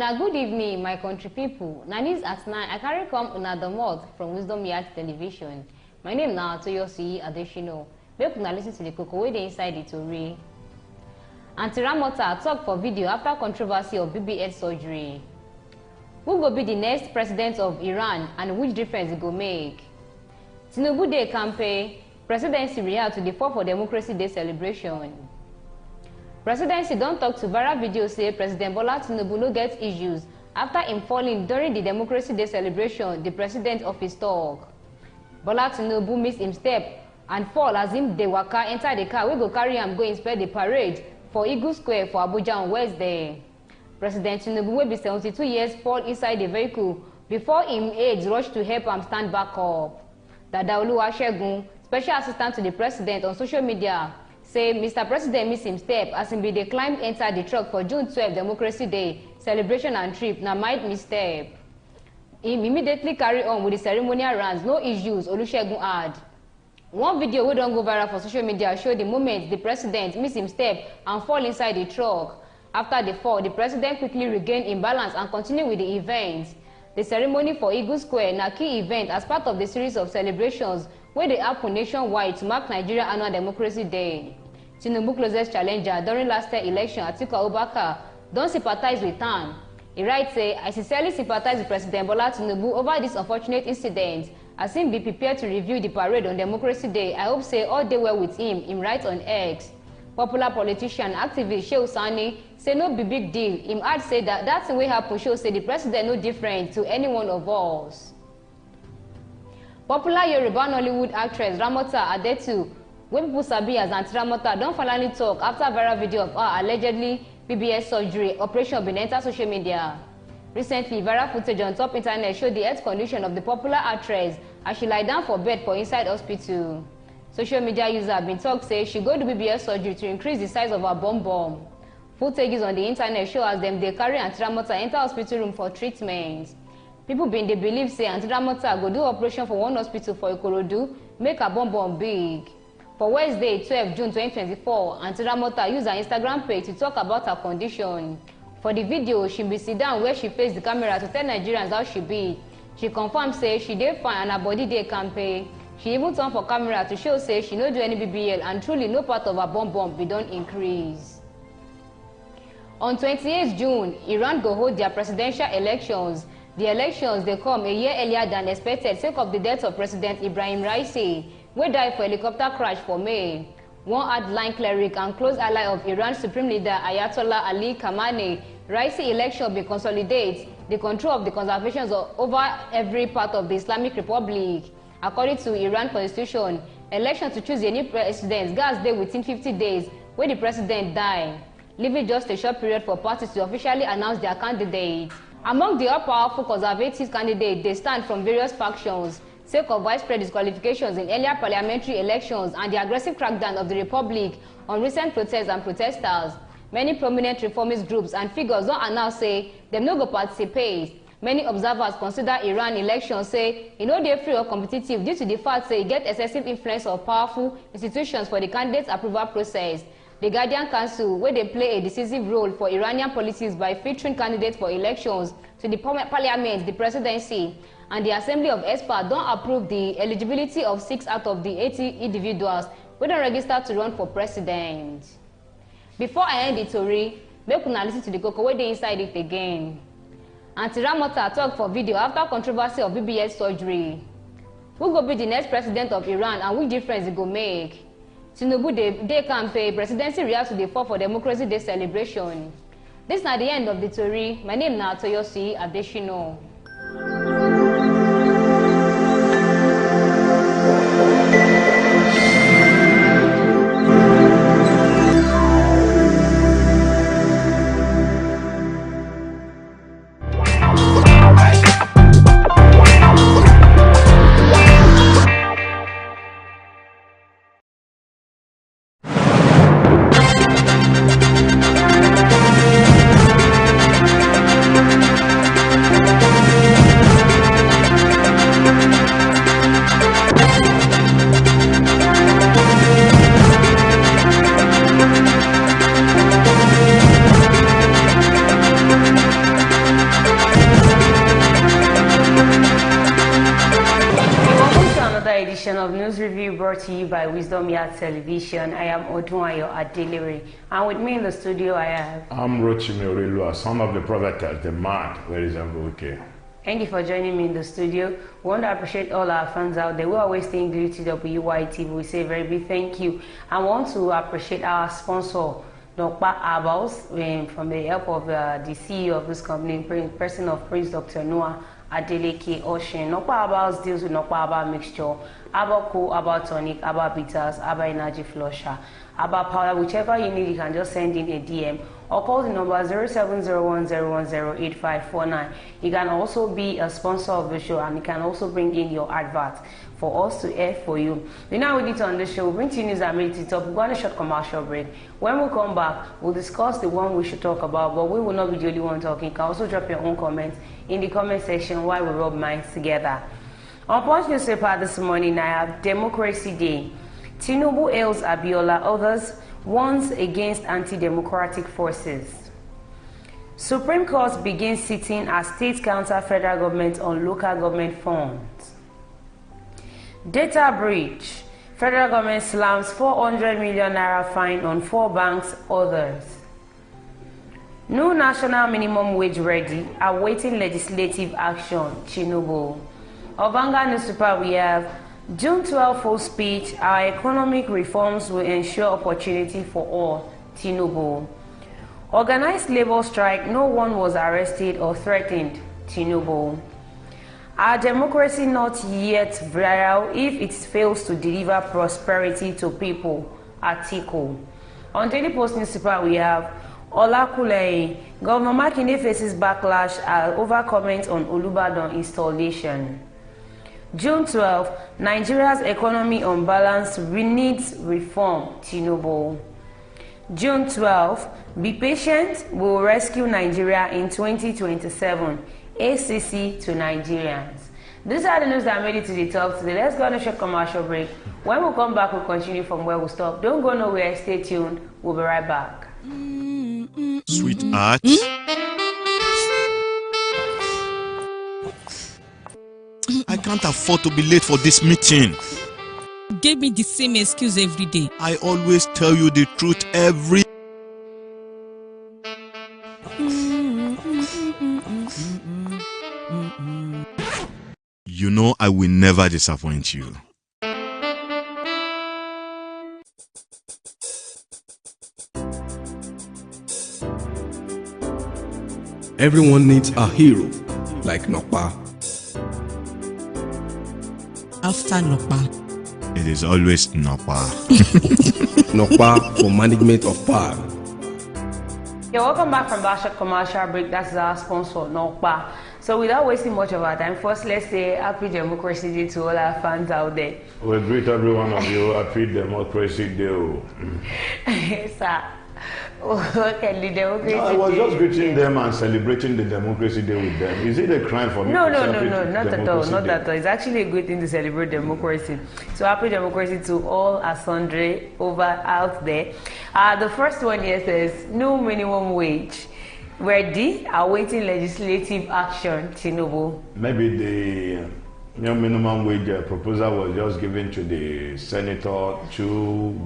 Una good evening, my country people. Na news at 9. I carry come una the mouth from Wisdom Yard Television. My name now Toyosi Adeshino. Make una listen to the koko wey dey inside the tori. Anti-Ramota talk for video after controversy of BBL surgery. Who go be the next president of Iran and which difference it go make? Tinubu dey Kampe. Presidency react to the 4 for Democracy Day celebration. Presidency don't talk to viral video say President Bola Tinubu no get issues after him falling during the Democracy Day celebration, the president office talk. Bola Tinubu miss him step and fall as him dey waka enter the car wey go carry him go inspect the parade for Eagle Square for Abuja on Wednesday. President Tinubu wey be 72 years fall inside the vehicle before him aides rush to help him stand back up. Dada Oluwasegun, special assistant to the president on social media, say Mr. President miss him step as him be dey climb enter the truck for June 12 Democracy Day celebration and trip na mild misstep. Him immediately carry on with the ceremonial rounds, no issues, Olusegun add. One video wey don go viral for social media show the moment the president miss him step and fall inside the truck. After the fall, the president quickly regained him balance and continue with the event. The ceremony for Eagle Square na key event as part of the series of celebrations wey dey happen nationwide to mark Nigeria Annual Democracy Day. Tinubu closest challenger during last year election, Atiku Abubakar, don sympathize with am. He write say, I sincerely sympathize with President Bola Tinubu over this unfortunate incident. As him be prepared to review the parade on Democracy Day, I hope say all dey well with him write on X. Popular politician activist Shehu Sani say no be big deal. Him add say that thing wey happen show say the president no different to any one of us. Popular Yoruba Nollywood actress Ramota Adetu, wey people sabi as Aunty Ramota, don finally talk after viral video of her allegedly BBL surgery operation bin enter social media. Recently, viral footage on top internet showed the health condition of the popular actress as she lie down for bed for inside hospital. Social media user bin talk say she go do BBL surgery to increase the size of her bum. Footages on the internet show as dem dey carry Aunty Ramota enter hospital room for treatment. People bin dey believe say Aunty Ramota go do operation for one hospital for Ikorodu, make her bum big. For Wednesday, 12 June 2024, Aunty Ramota used her Instagram page to talk about her condition. For the video, she be sit down where she faced the camera to tell Nigerians how she be. She confirmed say she dey fine and her body dey kampe. She even turned for camera to show say she no do any BBL and truly no part of her bum be don increase. On 28 June, Iran go hold their presidential elections. The elections dey come a year earlier than expected sake of the death of President Ibrahim Raisi, wey died for helicopter crash for May. One hardline cleric and close ally of Iran's supreme leader Ayatollah Ali Khamenei, Raisi election will consolidate the control of the conservations over every part of the Islamic Republic. According to Iran constitution, election to choose a new president gats dey within 50 days when the president die, leaving just a short period for parties to officially announce their candidates. Among the all-powerful conservative candidates, they stand from various factions, sake of widespread disqualifications in earlier parliamentary elections and the aggressive crackdown of the Republic on recent protests and protesters. Many prominent reformist groups and figures don announce say dem no go participate. Many observers consider Iran election say e no dey free or competitive due to the fact say e get excessive influence of powerful institutions for the candidates approval process. The Guardian Council, where they play a decisive role for Iranian politics by filtering candidates for elections to the parliament, the presidency, and the Assembly of Experts, don't approve the eligibility of 6 out of the 80 individuals who don't register to run for president. Before I end the story, make una listen to the koko wey dey inside it again. Aunty Ramota talk for video after controversy of BBL surgery. Who go be the next president of Iran and which difference it go make? Tinubu dey Kampe. Presidency react to the 4 for Democracy Day celebration. This is not the end of the story. My name is Toyosi Adeshino. edition of News Review brought to you by Wisdom Yard Television. I am Odunayo Adelere, and with me in the studio I have... I'm Rochime Orelua, son of the prophetess, the man where is Mbuke. Thank you for joining me in the studio. We want to appreciate all our fans out there. We are always staying glued to WYTV. We say a very big thank you. And we want to appreciate our sponsor, Dr. Abels, from the help of the CEO of this company, person of Prince Dr. Noah Adeleke Ocean. Nokpa Abels deals with Nokpa Aba mixture, Aba Cool, Aba Tonic, Aba Bitters, Aba Energy Flusher, Aba Powder. Whichever you need, you can just send in a DM or call the number 070110108549. You can also be a sponsor of the show, and you can also bring in your advert for us to air for you. You know what we did on the show. We'll bring to you news and made it up. We're going to short commercial break. When we come back, we'll discuss the one we should talk about, but we will not be the only one talking. You can also drop your own comments in the comment section while we rub minds together. On Punch newspaper this morning, I have Democracy Day. Tinubu hails Abiola, others warns against anti-democratic forces. Supreme Court begins sitting as states counter federal government on local government funds. Data breach. Federal government slams 400 million naira fine on 4 banks, others. New national minimum wage ready, awaiting legislative action, Tinubu. Obanga newspaper we have June 12 full speech, our economic reforms will ensure opportunity for all, Tinubu. Organized labor strike, no one was arrested or threatened, Tinubu. Our democracy not yet viral if it fails to deliver prosperity to people, Atiku. On Daily Post newspaper we have Olakunle, Governor Makinde faces backlash over comments on Olubadan installation. June 12, Nigeria's economy unbalanced needs reform, Tinubu. June 12, be patient, we will rescue Nigeria in 2027, ACC to Nigerians. These are the news that made it to the top today. Let's go on a short commercial break. When we come back, we'll continue from where we stopped. Don't go nowhere, stay tuned, we'll be right back. Sweetheart. I can't afford to be late for this meeting. You gave me the same excuse every day. I always tell you the truth every... You know I will never disappoint you. Everyone needs a hero like Nokpa. After Nokpa, It is always Napa. Nokpa for management of power. Yeah, welcome back from that short commercial break. That's our sponsor, Nokpa. So without wasting much of our time, first let's say Happy Democracy Day to all our fans out there. We greet every one of you. Happy Democracy Day. Yes, sir. Okay, the Democracy I was Day. just greeting them and celebrating the Democracy Day with them. Is it a crime for me No, to celebrate not at all, Democracy not Day? at all. It's actually a good thing to celebrate democracy. So happy democracy to all Asundre over out there. The first one here says, no minimum wage. Ready, awaiting legislative action, Tinubu. Maybe the minimum wage proposal was just given to the senator 2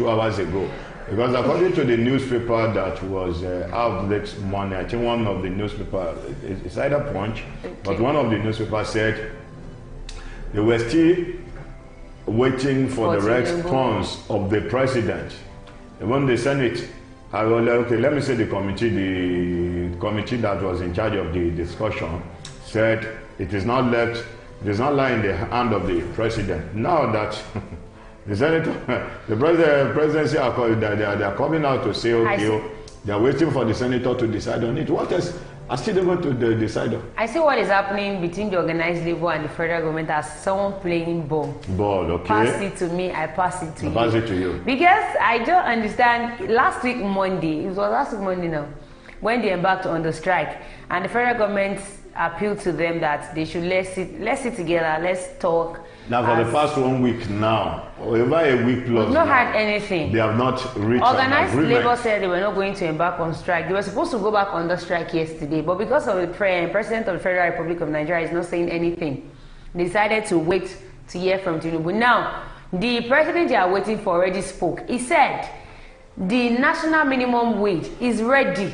hours ago. Because according to the newspaper that was out this morning, I think one of the newspaper, it's either Punch, but one of the newspapers said they were still waiting for the response of the president. When the Senate, I was like, okay, let me say the committee that was in charge of the discussion said it is not lying in the hand of the president. Now that the senator, the presidency are coming out to say, okay, they are waiting for the senator to decide on it. What else are still going to decide on? I see what is happening between the organized labor and the federal government as someone playing ball. Ball, okay. Pass it to me, I pass it to you. Pass it to you. Because I don't understand, last week Monday now, when they embarked on the strike, and the federal government appealed to them that they should let's sit together, let's talk. Now for the past 1 week now, over a week plus, we've not had anything. They have not reached Organized an agreement. labor said they were not going to embark on strike. They were supposed to go back on the strike yesterday, but because of the president of the Federal Republic of Nigeria is not saying anything, decided to wait to hear from Tinubu. Now, the president they are waiting for already spoke. He said the national minimum wage is ready,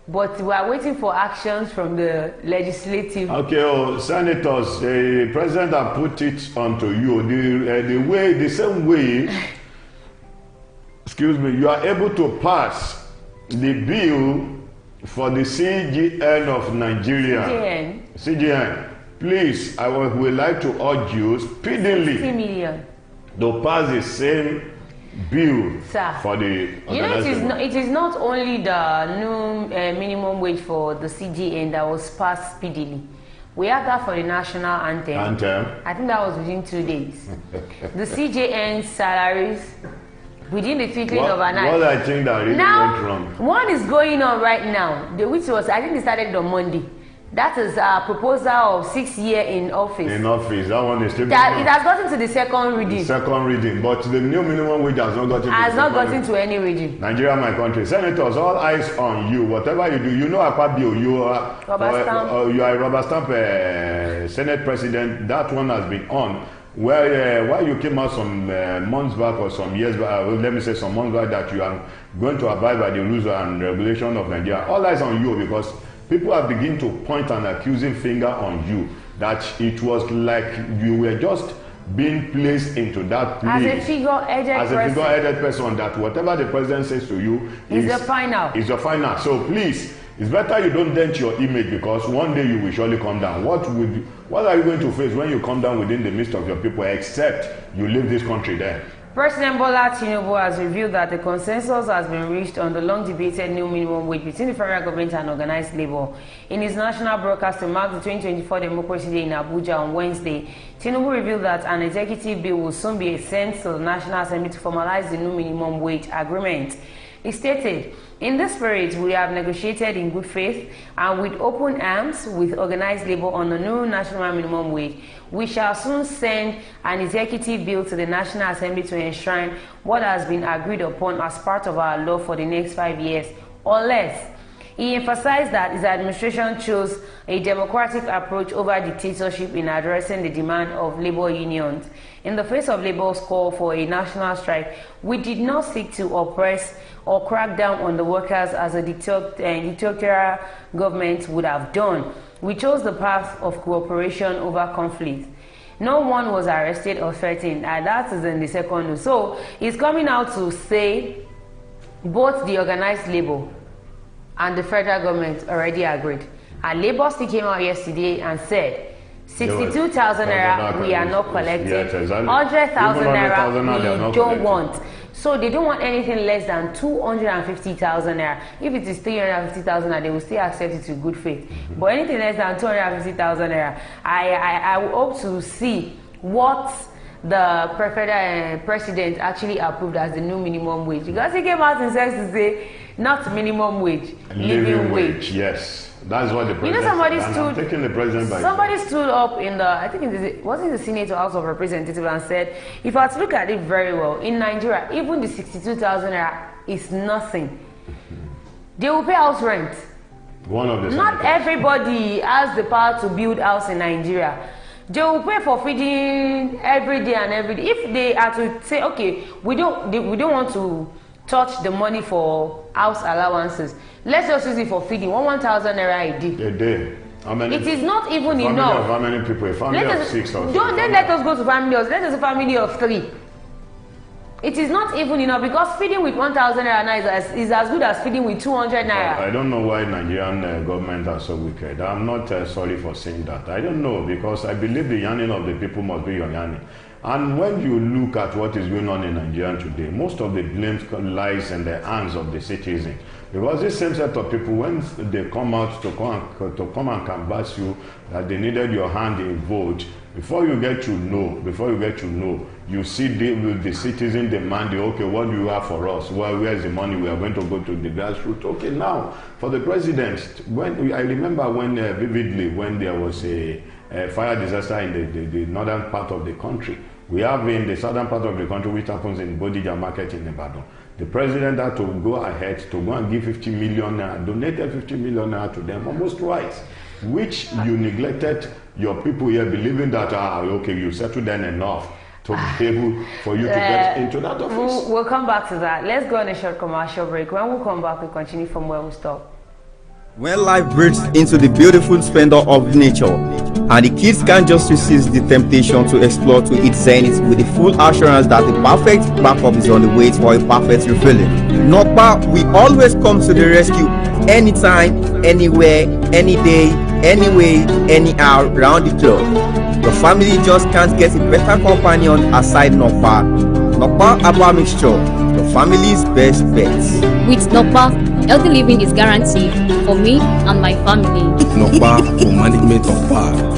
but we are waiting for actions from the legislative. Okay, senators, the president have put it onto you. The same way, excuse me, you are able to pass the bill for the CGN of Nigeria. CGN. Please, I would like to urge you speedily 60 million. to pass the same bill, sir, for the it is not only the new minimum wage for the CGN that was passed speedily. We had that for the national anthem. I think that was within 2 days. The CJN salaries within the twinkling of an eye. What I think that really went wrong. One is going on right now, which was, I think, they started on Monday. That is a proposal of 6 years in office. In office, that one is still. That it has gotten to the second reading. The second reading, but the new minimum wage has not gotten to any reading. Nigeria, my country. Senators, all eyes on you. Whatever you do, you know Akpabio, you are you are a rubber stamp Senate president. That one has been on. Why you came out some months back or some years back, let me say some months back, that you are going to abide by the rules and regulation of Nigeria. All eyes on you, because people are beginning to point an accusing finger on you, that it was like you were just being placed into that place as a figure-headed person, that whatever the president says to you is the final. So please, it's better you don't dent your image, because one day you will surely come down. What are you going to face when you come down within the midst of your people, except you leave this country there? President Bola Tinubu has revealed that the consensus has been reached on the long-debated new minimum wage between the federal government and organized labor. In his national broadcast to mark the 2024 Democracy Day in Abuja on Wednesday, Tinubu revealed that an executive bill will soon be sent to the National Assembly to formalize the new minimum wage agreement. He stated, "In this spirit, we have negotiated in good faith and with open arms with organized labor on the new national minimum wage. We shall soon send an executive bill to the National Assembly to enshrine what has been agreed upon as part of our law for the next 5 years, unless." He emphasized that his administration chose a democratic approach over dictatorship in addressing the demand of labor unions. In the face of labor's call for a national strike, we did not seek to oppress or crack down on the workers as a dictatorial government would have done. We chose the path of cooperation over conflict. No one was arrested or threatened, and that is in the second news. So he's coming out to say both the organized labor and the federal government already agreed. And Labour still came out yesterday and said 62,000 naira we are not collecting, 100,000 naira we don't want. So they don't want anything less than 250,000 naira. If it is 350,000 naira, they will still accept it with good faith. But anything less than 250,000 naira, I will hope to see what the president actually approved as the new minimum wage. Because he came out and says to say, not minimum wage, living wage. Yes, that's what the president. You know, somebody stood up in the, I think it was in the Senate or House of Representatives, and said, if I was to look at it very well, in Nigeria, even the 62,000 naira is nothing. They will pay house rent. One of the not everybody has the power to build house in Nigeria. They will pay for feeding every day and every day. If they are to say, okay, we don't want to touch the money for house allowances, let's just use it for feeding 1,000 naira a day. A day. How many? It is not even enough. Of how many people? A family of 6 or 7? Then let us go to family of, let us a family of 3. It is not even enough, because feeding with 1,000 naira is as good as feeding with 200 naira. I don't know why Nigerian government are so wicked. I'm not sorry for saying that. I don't know, because I believe the yearning of the people must be your yearning. And when you look at what is going on in Nigeria today, most of the blame lies in the hands of the citizen. Because this same set of people, when they come out to come and canvass you, that they needed your hand in vote, before you get to know, you see the citizen demanding, okay, what do you have for us? Well, where's the money? We are going to go to the grassroots. Okay, now, for the president, I remember vividly when there was a fire disaster in the northern part of the country. We have in the southern part of the country, which happens in Bodija market in Ibadan. The president had to go ahead to go and give 50 million naira, donated 50 million naira to them, almost twice. which you neglected your people here, believing that, okay, you settled down enough to be able for you to get into that office. We'll come back to that. Let's go on a short commercial break. When we come back, we continue from where we stop. When life breaks into the beautiful splendor of nature, and the kids can't just resist the temptation to explore to its zenith with the full assurance that the perfect backup is on the way for a perfect refilling. Nokpa, we always come to the rescue anytime, anywhere, any day, anyway, anyhow, round the clock. Your family just can't get a better companion aside Nokpa. Nokpa Herbal Mixture, your family's best bet. With Nokpa, healthy living is guaranteed for me and my family. Nokpa for management of power.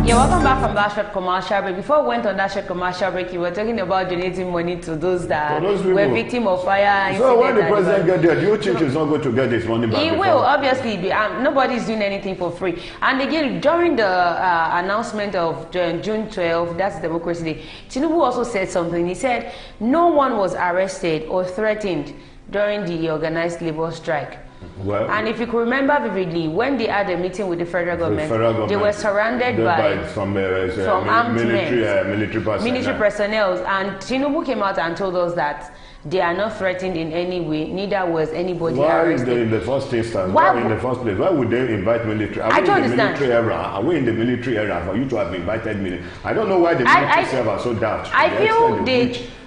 Yeah, welcome back from that short commercial break. Before we went on that short commercial break, you were talking about donating money to those that were victims of fire. So when the president gets there, do you think he's not going to get his money back? He will, obviously. Nobody's doing anything for free. And again, during the announcement of June 12, that's Democracy Day, Tinubu also said something. He said no one was arrested or threatened during the organized labor strike. Well, and if you can remember vividly, when they had a meeting with the federal government, they were surrounded by some armed military personnel. And Tinubu came out and told us that they are not threatened in any way, neither was anybody arrested. Why in the first instance? Why in the first place? Why would they invite military? I don't understand. Are we in the military era for you to have invited military? I don't know why the military servers are so daft. I feel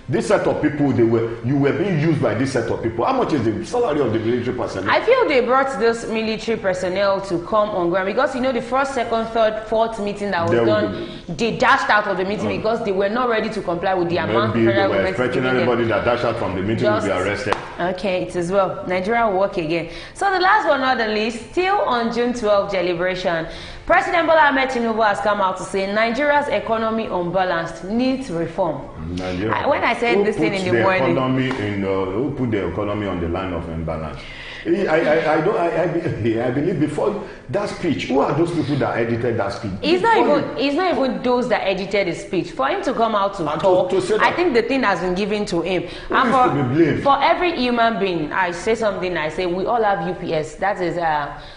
this set of people, you were being used by this set of people. How much is the salary of the military personnel? I feel they brought this military personnel to come on ground because, you know, the first, second, third, fourth meeting that was done, they dashed out of the meeting because they were not ready to comply with the amount of federal government. Expecting anybody that dashed out from the meeting will be arrested. Okay, it is well. Nigeria will work again. So the last but not the least, still on June 12 deliberation, President Bola Ahmed Tinubu has come out to say Nigeria's economy unbalanced needs reform. When I said this thing in the morning, who put the economy on the line of imbalance? I believe before that speech, who are those people that edited that speech? It's not even those that edited the speech. For him to come out to talk, I think the thing has been given to him. And for every human being, I say something, I say we all have UPS, that is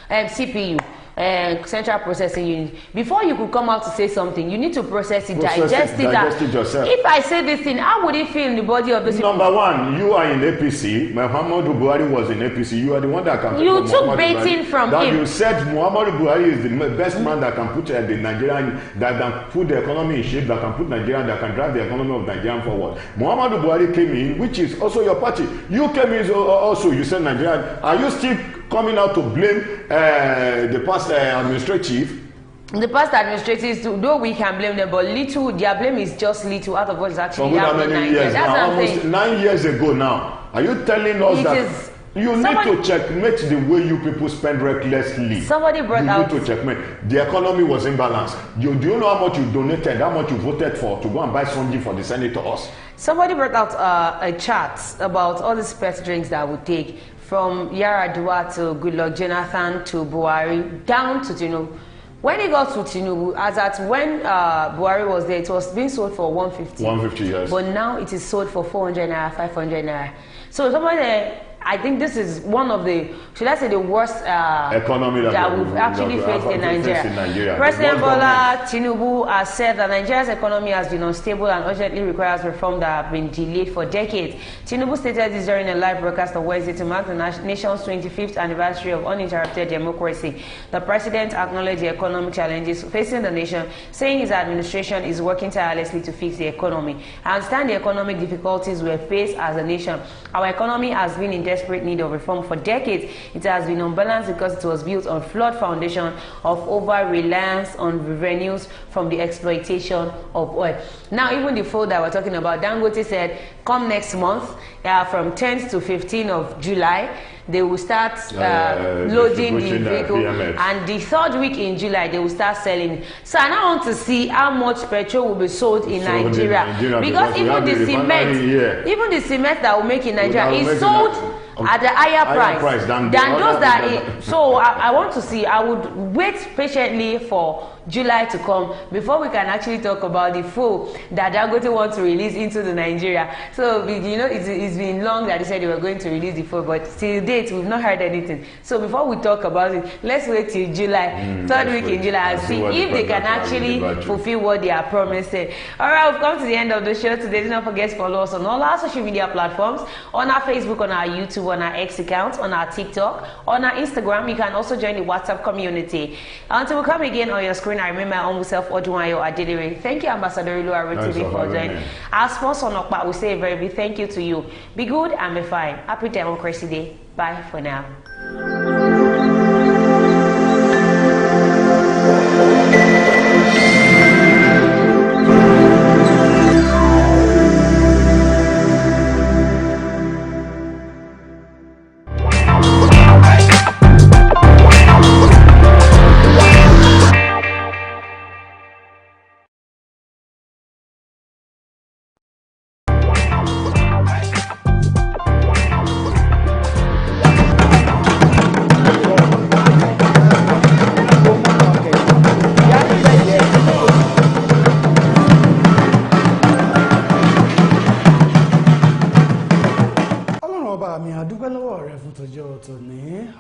CPU. Central processing unit. Before you could come out to say something, you need to digest it yourself. If I say this thing, how would it feel in the body of the people? Number one, you are in APC. Muhammadu Buhari was in APC. You are the one that can. You took baiting from him. You said Muhammadu Buhari is the best man that can put the Nigerian, that can put the economy in shape, that can put Nigeria, that can drive the economy of Nigeria forward. Muhammadu Buhari came in, which is also your party. You came in also. You said Nigeria. Are you still coming out to blame the past administrative? The past administrators, though we can blame them, but little, their blame is just little out of what is actually happening. How many years now? Almost 9 years ago now. Are you telling us that you need to checkmate the way you people spend recklessly? Somebody brought out. You need to checkmate. The economy was imbalanced. Do you know how much you donated, how much you voted for to go and buy something for the senators? Somebody brought out a chart about all the pet drinks that would take from Yaradua to Goodluck Jonathan to Buhari down to Tinubu. When it got to Tinubu, as at when Buhari was there, it was being sold for 150. 150, yes. But now it is sold for 400 naira, 500 naira. So somebody, I think this is one of the, should I say, the worst economy that we've actually faced in Nigeria. President Bola Tinubu has said that Nigeria's economy has been unstable and urgently requires reform that have been delayed for decades. Tinubu stated this during a live broadcast on Wednesday to mark the nation's 25th anniversary of uninterrupted democracy. The president acknowledged the economic challenges facing the nation, saying his administration is working tirelessly to fix the economy. I understand the economic difficulties we have faced as a nation. Our economy has been in desperate need of reform for decades. It has been unbalanced because it was built on flawed foundation of over-reliance on revenues from the exploitation of oil. Now, even the fold that we're talking about, Dangote said, come next month, from 10th to 15th of July, they will start loading the vehicle, and the third week in July they will start selling. So I now want to see how much petrol will be sold in Nigeria, because even the cement that we make in Nigeria is sold at a higher price than those that. So I want to see. I would wait patiently for July to come before we can actually talk about the food that Dangote wants to release into the Nigeria. So you know, it's been long that they said they were going to release the food, but till date we've not heard anything. So before we talk about it, let's wait till July, third week in July, and see if they can actually fulfill what they are promising. All right, we've come to the end of the show today. Do not forget to follow us on all our social media platforms, on our Facebook, on our YouTube, on our X account, on our TikTok, on our Instagram. You can also join the WhatsApp community. Until we come again on your screen, I remember my own self, Odunayo Adelere. Thank you, Ambassador Ilu Arotimi, for joining. Our sponsor, Nokpa, we say a very big thank you to you. Be good and be fine. Happy Democracy Day. Bye for now.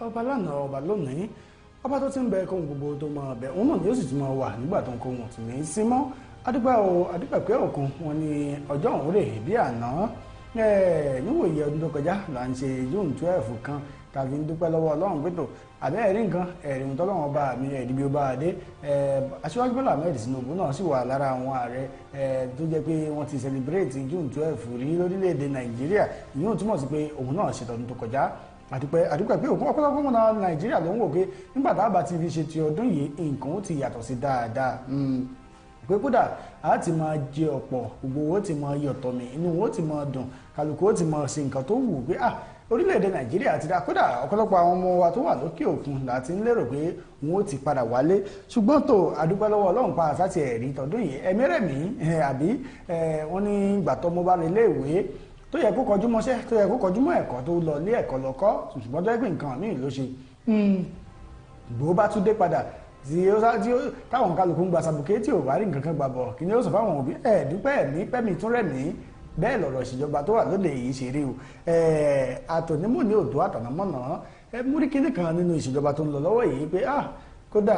ọba lánàá ọba lónìí ọba tó ti ń bẹ kóhun gbogbo tó máa bẹ òun náà ni ó sì ti máa wà nígbà tó ń kó wọn tì ní í sí mọ́ adúpẹ́ pé òkun wọn ni ọjọ́ òun rè bí àná níwòye ọdún tó kọjá là ń ṣe June 12 kan tàbí ń dúpẹ́ lọ́wọ́ Ọlọ́run pé tó àbẹ́ ẹ̀rí nǹkan ẹ̀rí ohun tọ́lọ́wọ́n bá mi ẹ̀rí bí ó bá dé Aṣíwájú Bọ́lá Ahmed Tinubu náà sì wà lára àwọn ààrẹ tó jẹ́ pé wọ́n ti celebrate June 12 rí lórílẹ̀‐èdè Nàìjíríà ìyóò túmọ̀ sí pé òun náà ṣètọ́dún tó kọjá àdúpẹ́ pé òkun ọ̀pọ̀lọpọ̀ ọmọ Nàìjíríà ló ń wò pé nígbà tá a bá ti fi ṣe ti ọdún yìí nǹkan ó ti yàtọ̀ sí dáadáa pé kódà a ti máa jẹ ọ̀pọ̀ gbogbo owó ti máa yọ̀tọ̀ mi inú owó ti máa dùn kálukú ó ti máa ṣe nǹkan tó wù pé orílẹ̀-èdè Nàìjíríà ti dá kódà ọ̀pọ̀lọpọ̀ àwọn ọmọ wa tó wà lókè òkun láti ń lérò pé wọn ó ti padà wálé ṣùgbọ́n tó àdúpẹ́ lọ́wọ́ Ọlọ́run pa àsáti ẹ̀rí tọdún yìí ẹ̀mí rẹ̀mí àbí wọ́n ní ìgbà tọ́mọ bá lè léèwé tó yẹ kó kọjú mọ́ṣẹ́ tó yẹ kó kọjú mọ́ ẹ̀kọ́ tó lọ lé ẹ̀kọ́ lọ́kọ́ ṣùgbọ́n tó yẹ pé nǹkan míì ló ṣe gbòó bá tún dé padà táwọn kálukú ń gba sàbùké tí ò wá rí nǹkan kan gbà bọ̀ kí ni ó sọ fáwọn òbí dúpẹ́ ẹ̀mí pẹ́mi tún rẹ̀ ní bẹ́ẹ̀ lọ̀rọ̀ ìṣèjọba tó wà lóde yìí ṣe rí o àtònímọ̀ ní òdò àtànámọ́nà múrí kíní kan nínú ìṣèjọba tó ń lọ lọ́wọ́ yìí pé kódà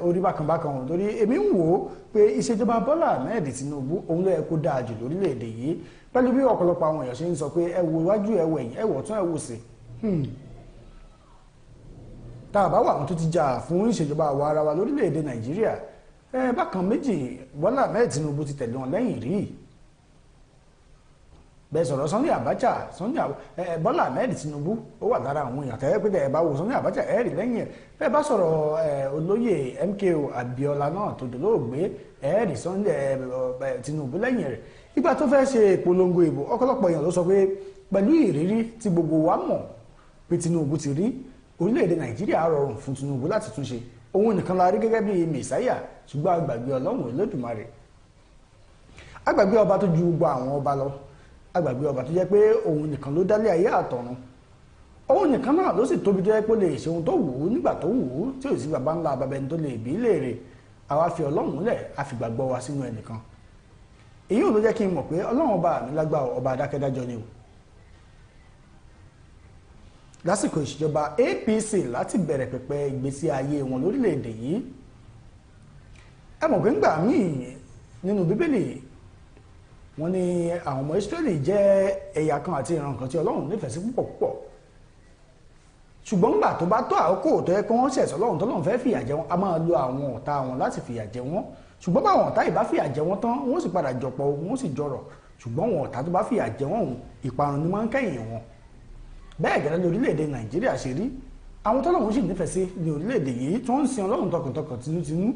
orí bákanbákan wọn torí èmi ń wò ó pé ìṣèjọba Bọ́lá Ahmed Tinubu òun ló yẹ kó dáa jù lórílẹ̀‐èdè yìí pẹ̀lú bí ọ̀pọ̀lọpọ̀ àwọn èèyàn ṣe ń sọ pé ẹ wo iwájú ẹ wo ẹ̀yìn ẹ wọ̀ tún ẹ wò sí tá a bá wà wọn tó ti jà fún ìṣèjọba àwa ara wa lórílẹ̀‐èdè Nàìjíríà bákan méjì Bọ́lá Ahmed Tinubu ti tẹ̀lé wọn lẹ́yìn rí bẹ́ẹ̀ sọ̀rọ̀ Sani Abacha Bọ́lá Ahmed Tinubu ó wà lára àwọn èèyàn tẹ́lẹ̀ pé ẹ bá wo Sani Abacha ẹ rí lẹ́yìn ẹ̀ bẹ́ẹ̀ bá sọ̀rọ̀ olóyè MKO Abiola náà tó dolóògbé ẹ rí Sani Tinubu lẹ́yìn rẹ̀ ìgbà tó fẹ́ ṣe ìpolongo ìbò ọ̀pọ̀lọpọ̀ èèyàn ló sọ pé pẹ̀lú ìrírí tí gbogbo wa mọ̀ pé Tinubu ti rí orílẹ̀-èdè Nàìjíríà rọrùn fún Tinubu láti túnṣe òun nìkan la rí gẹ́gẹ́ bí mẹ̀sáyà ṣùgbọ́n agbàgbé Ọlọ́run Olódùmarè agbàgbé ọba tó ju gbogbo àwọn ọba lọ agbàgbé ọba tó jẹ́ pé òun nìkan ló dálé ayé àtọ̀run òun nìkan náà ló sì tóbi tó jẹ́ pé ó lè ṣe ohun tó wù ú nígbà tó wù ú tí ò sí baba ńlá babẹni tó lè bí léèrè àwa fi Ọlọ́run lẹ̀ a fi gbàgbọ́ wa sínú ẹnìkan èyí ò ló jẹ́ kí n mọ̀ pé Ọlọ́run ọba mi lágbà ọba adákẹ́dájọ́ ni o lásìkò ìṣèjọba APC láti bẹ̀rẹ̀ pẹ̀pẹ̀ ìgbésí ayé wọn lórílẹ̀‐èdè yìí ẹ mọ̀ pé ńgbà míì nínú Bíbélì wọ́n ní àwọn ọmọ Ísírẹ́lì jẹ́ ẹ̀yà kan àti ìran kan tí Ọlọ́run nífẹ̀ẹ́ sí púpọ̀ púpọ̀ ṣùgbọ́n ńgbà tó bá tó àkókò tó yẹ kí wọ́n ṣẹ̀sọ́ Ọlọ́run tọ́lọ́run fẹ́ fìyà jẹ wọn a máa lo àwọn ọ̀tá wọn láti fìyà jẹ wọn ṣùgbọ́n báwọn ọ̀tá ìbá fìyà jẹ wọn tán wọ́n sì padà jọpọ̀ wọ́n sì jọrọ̀ ṣùgbọ́n wọn ọ̀tá tó bá fìyà jẹ wọn ìparun ni máa ń kẹ́yìn wọn bẹ́ẹ̀ gẹ́gẹ́ ní orílẹ̀-èdè Nàìjíríà ṣe rí àwọn tọ́lọ́run sì nífẹ̀ẹ́ sí ní orílẹ̀-èdè yìí tí wọ́n ń sin Ọlọ́run tọkàntọkàn tinútinú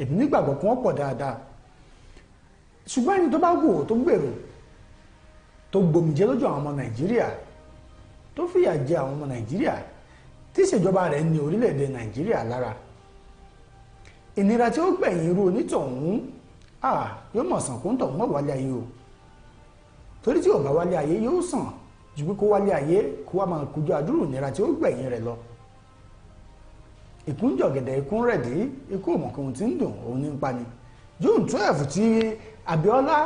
èmi nígbàgbọ́ kí wọ́n pọ̀ dáadáa ṣùgbọ́n ẹni tó bá wò tó gbèrò tó gbòmìjẹ́ lójú àwọn ọmọ Nàìjíríà tó fìyà jẹ àwọn ọmọ Nàìjíríà tí ìṣèjọba rẹ̀ ní orílẹ̀-èdè Nàìjíríà lára ìnira tí ó gbẹ̀yìn irú onítọ̀hún yóò mọ̀ sàn kó ń tọ̀hún mọ̀ wálé ayé o torí tí ò bá wálé ayé yóò sàn ju pé kó wálé ayé kó wá máa kojú àdúrò nira tí ó gbẹ̀yìn rẹ̀ lọ. ìkún jọ̀gẹ̀dẹ̀ ìkún rẹ̀dí ikú òmùkùn tí ń dùn òun ní ń pani. June 12 tí Abíọ́lá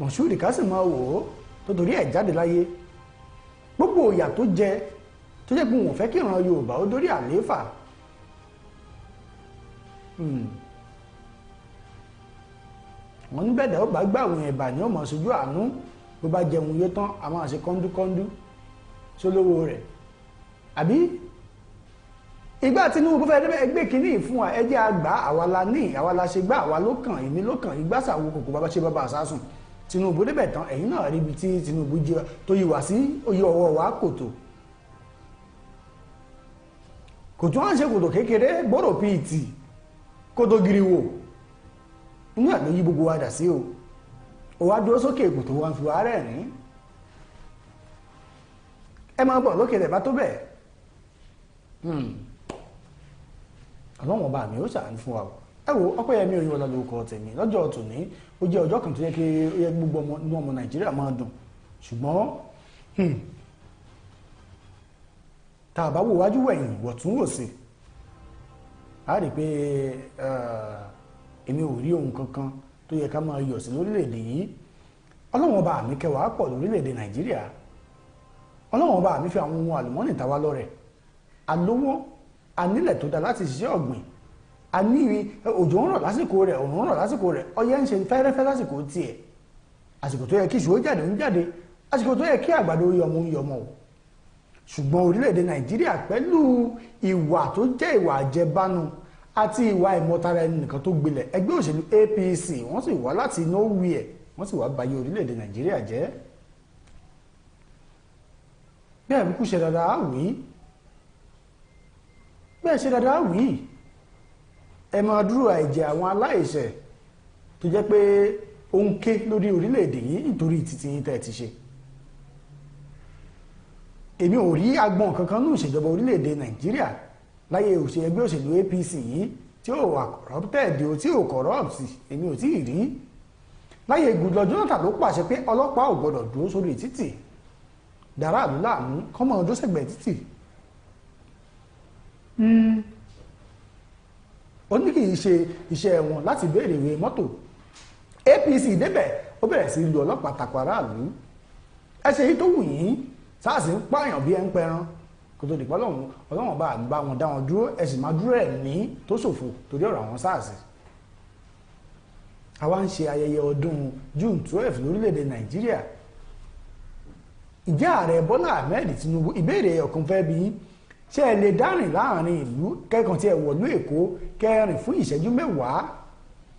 Mọ̀ṣúrì Kásìmọ́ wò ó tó torí ẹ̀ jáde láyé gbogbo ìyà tó jẹ́ pé wọn ò fẹ́ kí ìran Yorùbá ó dórí àlééfà. wọ́n ní bẹ́ẹ̀ dẹ́ ó bá gbà àwọn ẹ̀bà ní ọmọ ṣojú àánú bó bá jẹun yó tán a máa ṣe kọ́ńdúkọ́ńdú sólówó rẹ̀ àbí ìgbà Tinubu fẹ́ ẹgbẹ́ kìíní fún wa ẹjẹ́ àgbà àwa la ní àwa la ṣe gbá àwa ló kàn èmi ló kàn ìgbà sàwọn kòkò bàbá ṣe bàbá àsásùn Tinubu débẹ̀ tán ẹ̀yìn náà rí ibi tí Tinubu jẹ tó yí wá sí oyè ọwọ́ wa kòtò wọn ṣe kòtò kékeré gbọ́dọ̀ pt kòtò giriwo inú ẹ̀ ló yí gbogbo wa dà sí o wá dúró sókè kòtò wọn fi wá rẹ̀ rìn ẹ máa bọ̀ lókè rẹ̀ bá tó bẹ̀ ọlọ́wọ́n ọba mi ó ṣàánú fún wa ẹ wo Ọpẹ́yẹmí Oyèwọlá lórúkọ tèmi lọ́jọ́ tòní ó jẹ́ ọjọ́ kan tó yẹ kí ó yẹ gbogbo ọmọ Nàìjíríà máa dùn ṣùgbọ́n tá a bá wò wájú wẹ̀yìn wọ̀tún wòsì a rí pé èmi ò rí ohun kankan tó yẹ ká máa yọ̀ sí lórílẹ̀‐èdè yìí ọlọ́wọ́n ọba mi kẹwàá pọ̀ lórílẹ̀‐èdè Nàìjíríà ọlọ́wọ́n ọba mi fi àwọn ohun àlùmọ́nì ta wá lọ́rẹ alówó anílẹ̀ tó dáa láti ṣiṣẹ́ ọ̀gbìn àní òjò ń rọ̀ lásìkò rẹ̀ òòrùn ń rọ̀ lásìkò rẹ̀ ọyẹ́ ń ṣe fẹ́rẹ́fẹ́ lásìkò tiẹ̀ àsìkò tó yẹ kí iṣu ó jáde ń jáde àsìkò tó yẹ kí àgbàdo yọmọ ń yọmọ o ṣùgbọ́n orílẹ̀-èdè Nàìjíríà pẹ̀lú ìwà tó jẹ́ ìwà àjẹbánu àti ìwà ìmọ̀tara ẹni nìkan tó gbilẹ̀ ẹgbẹ́ òṣèlú APC wọ́n sì wá láti nowhere wọ́n sì wá bayé orílẹ̀-èdè Nàìjíríà jẹ́ bẹ́ẹ̀ bí kú ṣe dáadáa wí bẹ́ẹ̀ ṣe dáadáa wí ẹ máa dúró àìjẹ àwọn aláìṣẹ̀ tó jẹ́ pé ó ń ké lórí orílẹ̀-èdè yìí nítorí títí yín tẹ́ ti ṣe èmi ò rí agbọn kankan ní ìṣèjọba orílẹ̀-èdè Nàìjíríà láyé ẹgbẹ́ òṣèlú APC yìí tí ó wà corrupted o tí ó corrupt èmi ò tí ì rí láyé Goodluck Jonathan ló pàṣẹ pé ọlọ́pàá ò gbọdọ̀ dúró sórí títì dàráàlú láàmú kọ́mọ ọdún sẹ́gbẹ̀ẹ́ títì ó ní kì í ṣe iṣẹ́ wọn láti béèrè ìwé mọ́tò APC débẹ̀ ó bẹ̀rẹ̀ sí lu ọlọ́pàá takò aráàlú ẹsẹ̀ yìí tó wù yín SARS ń pààyàn bí ẹ ń pẹran kò tó dìpọ́ ọlọ́wọ́n bá wọn dá wọn dúró ẹ sì máa dúró ẹ̀ ní tó ṣòfò torí ọ̀rọ̀ àwọn SARS àwa ń ṣe ayẹyẹ ọdún June 12 lórílẹ̀‐èdè Nàìjíríà ìjẹ́ ààrẹ Bọ́lá Ahmed Tinubu ìbéèrè ọ̀kan fẹ́ bí ṣé ẹ lè dárìn láàrin ìlú kẹ́kàn tí ẹ wọ̀lú Èkó kẹrin fún ìṣẹ́jú mẹ́wàá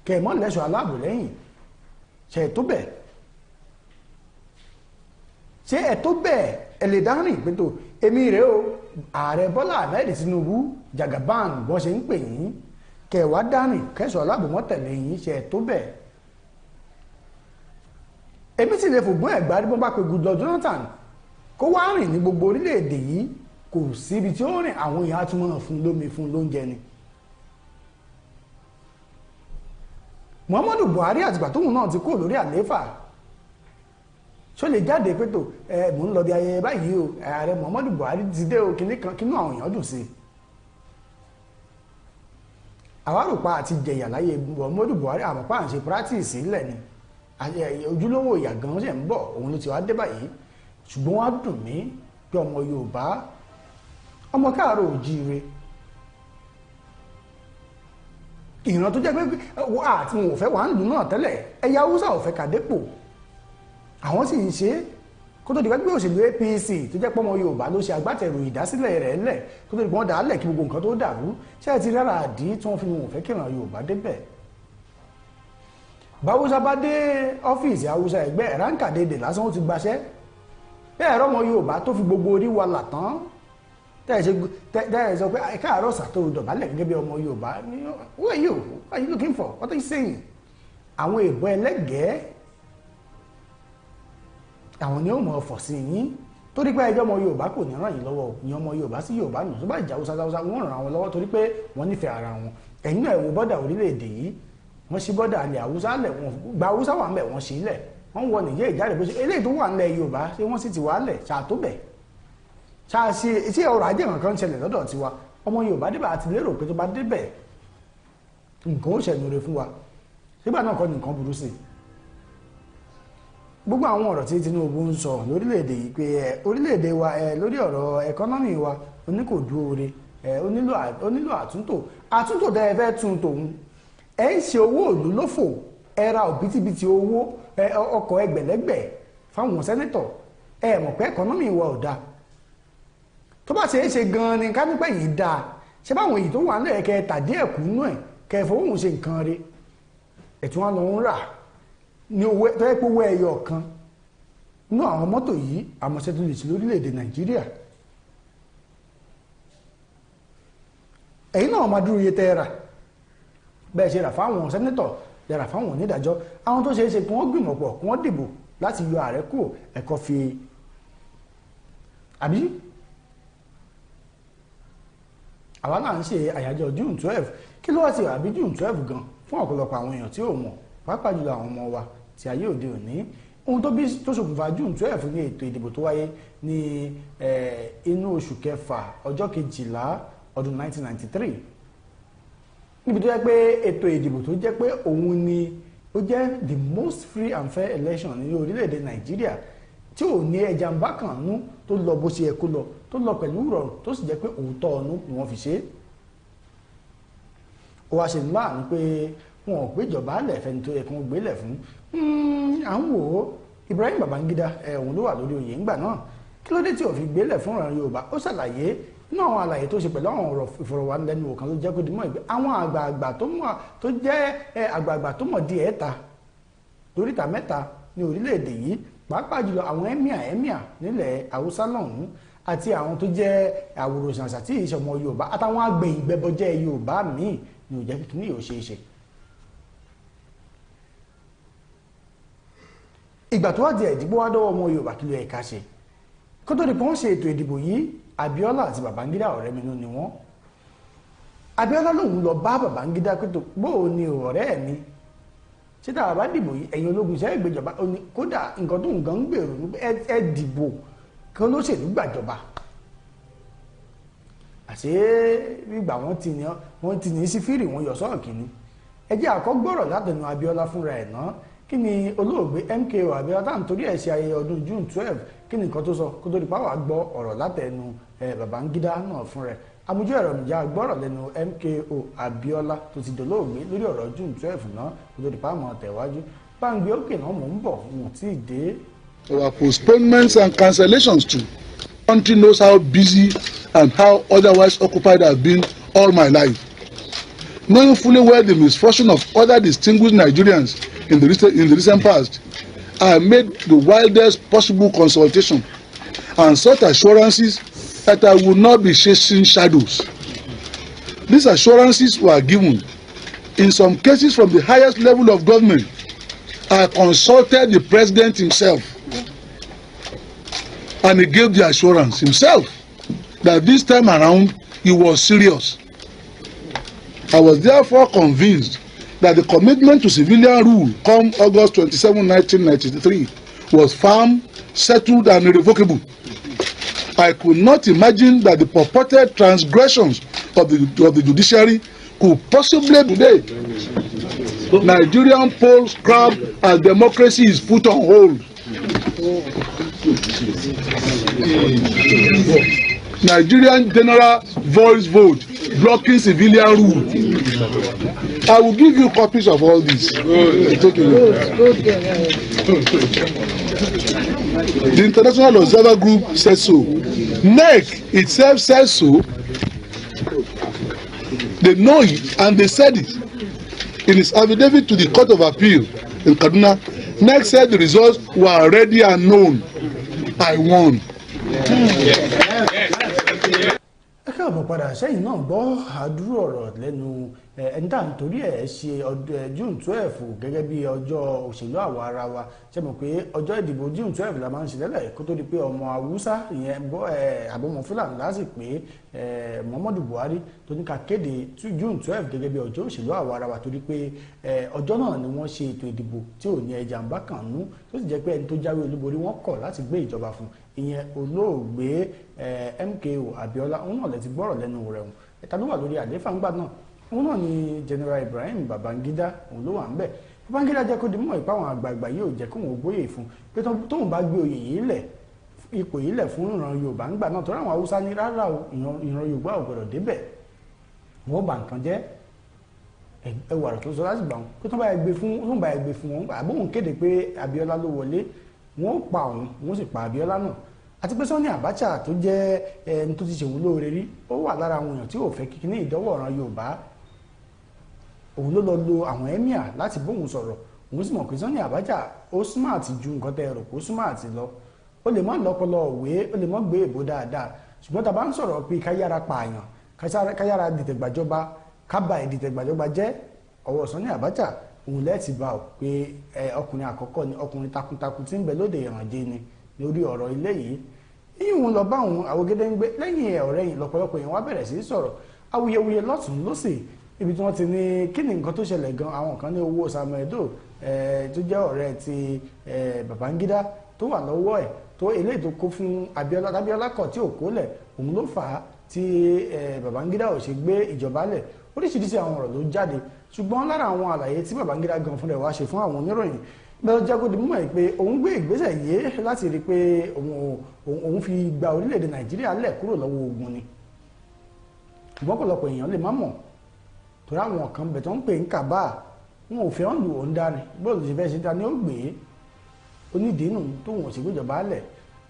kẹmọ́ lẹ́ṣọ́ aláàbò lẹ́yìn ṣé ẹ tó bẹ́ẹ̀ ṣé ẹ tó bẹ́ẹ̀ ẹ lè dárìn pẹ̀tọ́ èmi rèé o ààrẹ Bọ́lá Ahmed Tinubu Jagaban bọ́n ṣe ń pè yín kẹwàá dárìn kẹṣọ́ aláàbò mọ́ tẹ̀lé yín ṣé ẹ tó bẹ́ẹ̀ èmi sì lè fògbọ́n ẹ̀gbá rí bọ́n bá pe Goodluck Jonathan kó wá rìn ní gbogbo orílẹ̀-èdè yìí kò síbi tí ó rìn àwọn èèyàn àtúmọ̀ fún lómi fún lóúnjẹ ni Muhammadu Buhari àtìgbà tóun náà ti kó lórí àlééfà ṣó lè jáde pé tó mò ń lọ bí ayẹyẹ báyìí o ààrẹ Muhammadu Buhari ti dé o kínní kan kínú àwọn èèyàn dùn sí i àwárùpa àti jẹyà láyé Muhammadu Buhari àmọ́pá à ń ṣe practice ilẹ̀ ni ojúlówó ìyà gan ṣe ń bọ̀ òun ló ti wá dé báyìí ṣùgbọ́n wá dùn mí pé ọmọ Yorùbá ọmọ káàárọ̀ òjíire ìran tó jẹ́ pé àti wọn ò fẹ́ wà ń lù náà tẹ́lẹ̀ ẹ̀yà Haúsá ò fẹ́ kàdépò àwọn sì ń ṣe kó tó di pé òṣèlú APC tó jẹ́ pọ́mọ Yorùbá ló ṣe agbátẹrù ìdásílẹ̀ rẹ̀ lẹ̀ kó tó di pé wọ́n dà á lẹ̀ kí gbogbo nǹkan tó dàrú ṣé ẹ ti rárá àdí tí wọ́n fi wọn ò fẹ́ kí ìran Yorùbá débẹ̀ báwúsá bá dé ọ́fíìsì Haúsá ẹgbẹ́ ránkàdédè lásán ó ti gbaṣẹ́ bẹ́ẹ̀ rọ́mọ Yorùbá tó fi gbogbo orí wa là tán tẹ́ẹ̀ sọ pé káàárọ̀ sàtò dọ̀bálẹ̀ gẹ́gẹ́ bí ọmọ Yorùbá who are you looking for what are you saying àwọn èèbọ̀ ẹlẹ́gẹ̀ẹ́ àwọn ni ó mọ̀ ọ̀fọ̀ sí yín torí pé ẹjọ́ ọmọ Yorùbá kò ní ràn yín lọ́wọ́ ìyẹn ọmọ Yorùbá sí Yorùbá nù tó bá ìjà Haúsá wọ́n ràn àwọn lọ́wọ́ torí pé wọ́n nífẹ̀ẹ́ ara wọn ẹ̀yin náà ẹ wo bọ́dà orílẹ̀-èdè yìí wọ́n ṣí bọ́dà alẹ́ Haúsá lẹ̀ wọ́n gba Haúsá wà ń bẹ̀ wọ́n ṣí lẹ̀ wọ́n wọ nìyẹn ìjáde bó ṣe eléyìí tó wà nílẹ̀ Yorùbá ṣé wọ́n sì ti wà lẹ̀ ṣàtó bẹ̀ ṣáàṣì tí ọrọ̀ ajé nǹkan ṣẹlẹ̀ lọ́dọ̀ tiwa ọmọ Yorùbá débà àti lérò pé tó bá débẹ̀ nǹkan ó ṣẹ̀nure fún wa sígbà náà kọ́ ni nǹkan burú sí i gbogbo àwọn ọ̀rọ̀ tí Tinubu ń sọ lórílẹ̀‐èdè yìí pé orílẹ̀‐èdè wa lórí ọ̀rọ̀ ẹkọ́nọ́mì wa oní kò dúró re ó nílò àtúntò tẹ́ ẹ fẹ́ tún tòun ẹ ń ṣe owó òlú lófò ẹ ra òbítíbitì owó ọkọ̀ ẹgbẹ̀lẹ́gbẹ̀ fáwọn sẹ́nẹ́tọ̀ ẹ mọ̀ pé ẹkọ́nọ́mì wa ò dáa tó bá ṣe é ṣe gan-an ni ká nípẹ́ yìí dáa ṣé báwọn èyí tó wà ń lẹ̀ kẹ́ tàdí ẹ̀kú nú ẹ̀ kẹ́ fowó ṣe nǹkan re ẹ̀tún wọn lọ ń rà ní owó tó yẹ pé owó ẹyọ kan nínú àwọn mọ́tò yìí àmọ́ṣẹ́ tó lè ṣe lórílẹ̀‐èdè Nàìjíríà ẹ̀yin náà máa dúró iye tẹ́ ẹ rà bẹ́ẹ̀ ṣe rà fáwọn sẹ́nẹ́tọ̀ lè rà fáwọn onídàájọ́ àwọn tó ṣe é ṣe kí wọ́n gbìmọ̀ pọ̀ kí wọ́n dìbò láti yọ ààrẹ kúrò ẹ̀kọ́ fi àbí àwa náà ń ṣe àyájọ́ June 12 kí ló wá sí àbí June 12 gan fún ọ̀pọ̀lọpọ̀ àwọn èèyàn tí ò mọ̀ pàápàá jùlọ àwọn ọmọ wa ti ayé òde òní ohun tó ṣokùnfà June 12 ní ètò ìdìbò tó wáyé ní inú oṣù kẹfà ọjọ́ kejìlá ọdún 1993 níbi tó jẹ́ pé ètò ìdìbò tó jẹ́ pé òun ni ó jẹ́ the most free and fair election ní orílẹ̀-èdè Nàìjíríà tí ò ní ẹja ń bá kàn nú tó lọ bó ṣe yẹ kó lọ tó lọ pẹ̀lú ìrọ̀rùn tó sì jẹ́ pé òótọ́ ọ̀nù ni wọ́n fi ṣe é ó wá ṣe láàánú pé wọn ò gbéjọba alẹ̀ fẹ́ni tó yẹ kí wọ́n gbélẹ̀ fún à ń wò ó Ibrahim Babangida òun ló wà lórí oyè ńgbà náà kí ló dé tí ò fi gbélẹ̀ fún ọ̀ràn Yorùbá ó ṣàlàyé nínú àwọn àlàyé tó ṣe pẹ̀lú àwọn ọ̀rọ̀ ìfọ̀rọ̀wánilẹ́nuwò kan ló jẹ́ kó dimọ̀ ìgbé àwọn àgbààgbà tó jẹ́ àgbààgbà tó mọ̀ di ẹ̀ta lóríta mẹ́ta ní orílẹ̀-èdè yìí pàápàá jùlọ àwọn emir nílẹ̀ Haúsá lọ́hùn-ún àti àwọn tó jẹ́ àwòrán-ṣàṣà tí ìṣọmọ Yorùbá àtàwọn agbẹ̀yìn gbẹbọjẹ́ Yorùbá míì ni ò jẹ́ kí ní yóò ṣe é ṣe. ìgbà tó wá di ìdìbò wá dọ́wọ́ ọmọ Yorùbá kí ló yẹ ká ṣe kó tó di pé wọ́n ṣe ètò ìdìbò yìí Abíọ́lá àti Babangida ọ̀rẹ́ mi ni wọ́n Abíọ́lá lòun lọ bá Babangida pé tó bóò ni ọ̀rẹ́ mi ṣé tá a bá dìbò yìí ẹ̀yin ológun iṣẹ́ ìgbèjọba kódà nǹkan tó nǹkan ń gbèrò ní ẹ dìbò kí olóṣèlú gbàjọba àṣé gbígbà wọ́n ti ní sífìrì wọn yọ sọ́ọ̀ kìíní ẹ jẹ́ àkọ́gbọ́rọ̀ látẹnu Abíọ́lá fúnra ẹ̀ náà kí ni olóògbé MKO Abíọ́lá tá à ń torí ẹ̀ ṣe ayẹyẹ ọdún June 12 kí ni nǹkan tó sọ kó tó di pàwọ́ àgbọ̀ ọ̀rọ̀ látẹnu Babangida náà fún rẹ̀ amójú ẹ̀rọ ìjà gbọ́rọ̀ lẹ́nu MKO Abíọ́lá tó ti dolóògbé lórí ọ̀rọ̀ June 12 náà kó tó di pàwọ́ tẹ̀wájú báńgbé òkè náà mò ń bọ̀ wọn tí ì dé. Our postponements and cancellations too. Country knows how busy and how otherwise occupied I've been all my life. Knowing fully well the misfortune of other distinguished Nigerians in the recent past, I made the wildest possible consultation and sought assurances that I would not be chasing shadows. These assurances were given, in some cases from the highest level of government. I consulted the president himself, and he gave the assurance himself that this time around he was serious. I was therefore convinced that the commitment to civilian rule come August 27, 1993 was firm, settled and irrevocable. I could not imagine that the purported transgressions of the judiciary could possibly today. Nigerian polls crab as democracy is put on hold. Nigerian general voice vote blocking civilian rule. I will give you copies of all this. The International Observer Group said so. NEC itself says so. They know it and they said it. In his affidavit to the Court of Appeal in Kaduna, NEC said the results were already unknown. I won. káàbọ̀ padà sẹ́yìn náà gbọ́ àdúrú ọ̀rọ̀ lẹ́nu ẹni tá à ń torí ẹ̀ ṣe June 12 gẹ́gẹ́ bí ọjọ́ òṣèlú àwa ara wa ṣe mọ̀ pé ọjọ́ ìdìbò June 12 la máa ń ṣe lẹ́lẹ̀ kó tó di pé ọmọ Haúsá ìyẹn àbọ̀mọ̀ Fúlàní láti pé Muhammadu Buhari tó ní ká kéde June 12 gẹ́gẹ́ bí ọjọ́ òṣèlú àwa ara wa torí pé ọjọ́ náà ni wọ́n ṣe ètò ìdìbò tí ò ní ẹja ń bá kàn nú tó sì jẹ́ pé ẹni tó jáwé olúborí wọ́n kọ̀ láti gbé ìjọba fún ìyẹn olóògbé MKO Abiola òun náà lè ti gbọ́rọ̀ lẹ́nu rẹ̀ hùn ẹ̀ta ló wà lórí àlééfà ńgbà náà òun náà ni General Ibrahim Babangida òun ló wà ń bẹ̀ Babangida jẹ́ kó di mọ́ ìpá àwọn àgbààgbà yìí ò jẹ́ kó wọn gbóyè fún pé tóun bá gbé oyè yìí lẹ̀ ipò yìí lẹ̀ fún ìran Yorùbá ńgbà náà tó ráwọn Haúsá ní rárá o ìran Yorùbá ò gbọdọ̀ débẹ̀ wọ́n bà nǹkan jẹ́ ẹwà rẹ̀ tó sọ láti gbà wọn pé tó bá yẹ gbé fún wọn àbóhùn kéde pé Abiola ló wọlé wọn pa òun wọn sì pa Abiola náà àti pé Sani Abacha tó jẹ́ ẹni tó ti ṣèwọ́n lóore rí ó wà lára àwọn èèyàn tí ò fẹ́ kíkí ní ìdánwò ọ̀ràn Yorùbá òun ló lọ lo àwọn emir láti bóun sọ̀rọ̀ òun sì mọ̀ pé Sani Abacha ó smart ju nǹkan tẹ́ rò kó smart lọ ó lè má lọ́pọlọ òwe ó lè má gbé èbó dáadáa ṣùgbọ́n tá a bá ń sọ̀rọ̀ pé káyára pààyàn káyára dìtẹ̀gbàjọba kábà ìdìtẹ̀gbàjọba jẹ́ ọwọ́ Sani Abacha òun lẹ́ẹ̀tì bá ò pé ọkùnrin àkọ́kọ́ ni ọkùnrin takuntakun tí ń bẹ lóde ìrànjẹ ni lórí ọ̀rọ̀ ilé yìí ìyún lọ bá òun àwògede ń gbé lẹ́yìn ọ̀rẹ́ yìí lọ́pọ̀lọpọ̀ èèyàn wá bẹ̀rẹ̀ sí sọ̀rọ̀ awuyewuye lọ́tún lọ́sì ibi tí wọ́n ti ní kí ni nǹkan tó ṣẹlẹ̀ gan àwọn kan ní owó Samuel Doe tó jẹ́ ọ̀rẹ́ ti Babangida tó wà lọ́wọ́ ẹ̀ tó eléyìí tó kó fún Abiola tábíọ́lá kọ̀ tí ò kó lẹ̀ òun ló fà á tí Babangida ò ṣe gbé ìjọba lẹ̀ oríṣiríṣi àwọn ọ̀rọ̀ ló jáde ṣùgbọ́n lára àwọn àlàyé tí Babangida gan fúnra ẹ̀ wá ṣe fún àwọn oníròyìn bẹ́ẹ̀ jágódì mú ẹ̀ pé òun gbé ìgbésẹ̀ yìí láti rí i pé òun fi gba orílẹ̀-èdè Nàìjíríà lẹ̀ kúrò lọ́wọ́ ogun ni ṣùgbọ́n ọ̀pọ̀lọpọ̀ èèyàn lè má mọ̀ torí àwọn kan bẹ̀ tó ń pè ń kàbá wọn ò fẹ́ ọ́n lù òun dání bóòlù ṣe fẹ́ ṣe dání ó gbé onídìínú tó wọn ò sì gbéjọba lẹ̀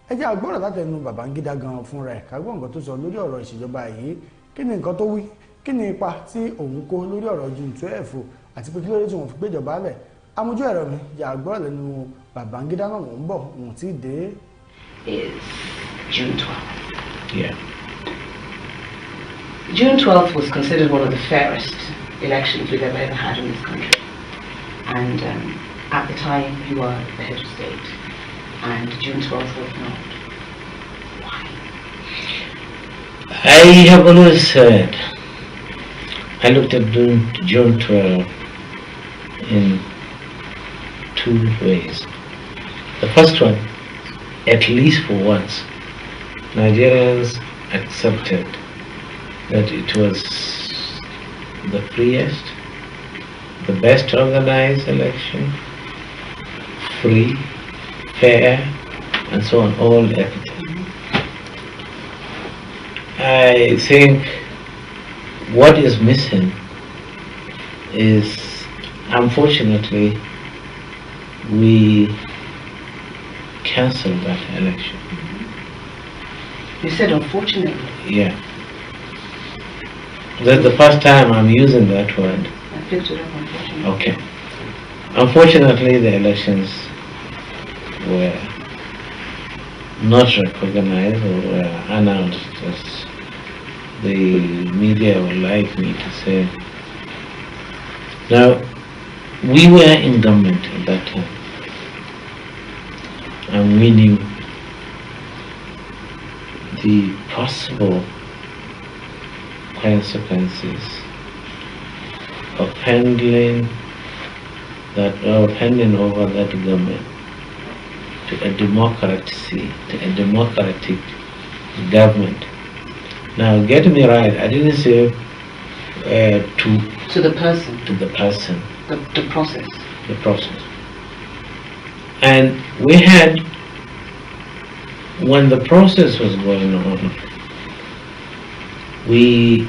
ẹ jẹ́ àgbọ̀rọ̀ látẹnu Babangida gan fúnra ẹ̀ kágbọ́n nǹkan tó sọ lórí ọ̀rọ̀ ìṣèjọba yìí kí ni nǹkan tó wí kí ni ipa tí òun kó lórí ọ̀rọ̀ June 12 àti pé kí ló dé tí wọ́n fi gbéjọba lẹ̀ amójú ẹ̀rọ mi jẹ́ àgbọ̀rọ̀ lẹ́nu Babangida náà wọ́n ń bọ̀ wọ́n ti dé. Is June 12th. Yeah. June 12th was considered one of the fairest elections we've ever had in this country. And at the time, we were the head of state. And June 12th was not. Why? I have always said, I looked at June 12 in two ways. The first one, at least for once, Nigerians accepted that it was the freest, the best organized election, free, fair, and so on, all everything. I think what is missing is, unfortunately, we cancelled that election. You said unfortunately? Yeah. That's the first time I'm using that word. I picked it up, unfortunately. Okay. Unfortunately, the elections were not recognized or were announced, as the media would like me to say. Now, we were in government at that time, and we knew the possible consequences of handing over that government to a democratic government. Now, get me right, I didn't say to the person. To the person. The process. The process. And we had, when the process was going on, we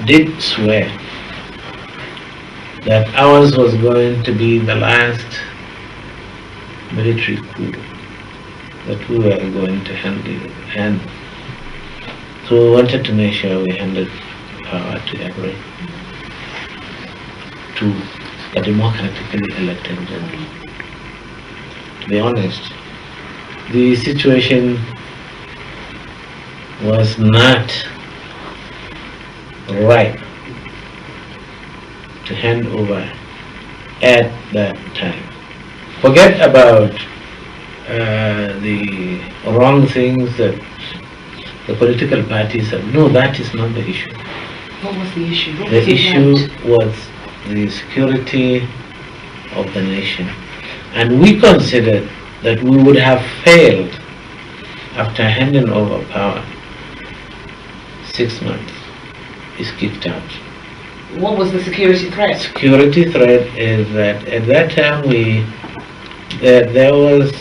did swear that ours was going to be the last military coup that we were going to handle. So we wanted to make sure we handed power to a democratically elected government. To be honest, the situation was not ripe to hand over at that time. Forget about the wrong things that the political parties have. No, that is not the issue. What was the issue? The issue was the security of the nation. And we considered that we would have failed after handing over power. 6 months is kicked out. What was the security threat? Security threat is that at that time there was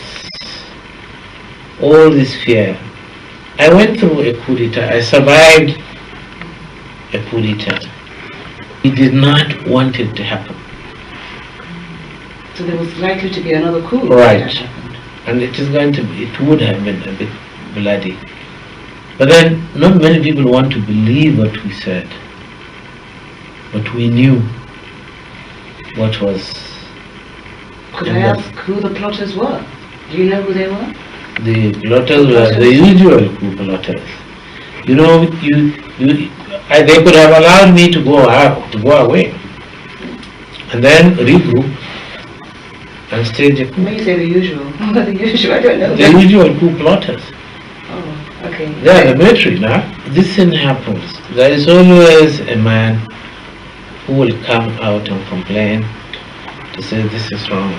all this fear. I went through a coup d'etat. I survived a coup d'etat. He did not want it to happen. So there was likely to be another coup. Right. And it would have been a bit bloody. But then not many people want to believe what we said. But we knew what was. Could I ask who the plotters were? Do you know who they were? The plotters were the usual coup plotters. You know, they could have allowed me to go away, and then regroup and stage a coup. When you say the usual, the usual, I don't know. The usual coup plotters. Oh, okay. They are the military now. This thing happens. There is always a man who will come out and complain to say this is wrong.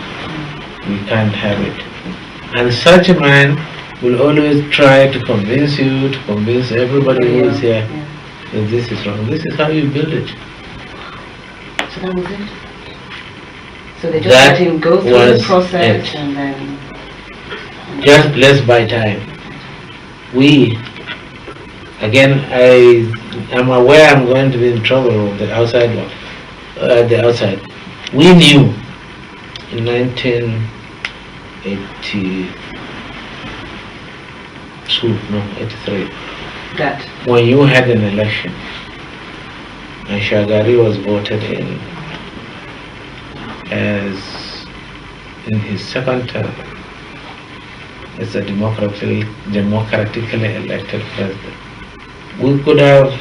We can't have it. And such a man will always try to convince you, to convince everybody who is here that this is wrong. This is how you build it. So that was it? So they just let him go through the process and then... Just let's buy time. We, again, I am aware I'm going to be in trouble with the outside one. We knew in 83, that when you had an election and Shagari was voted in as in his second term as a democratically elected president, we could have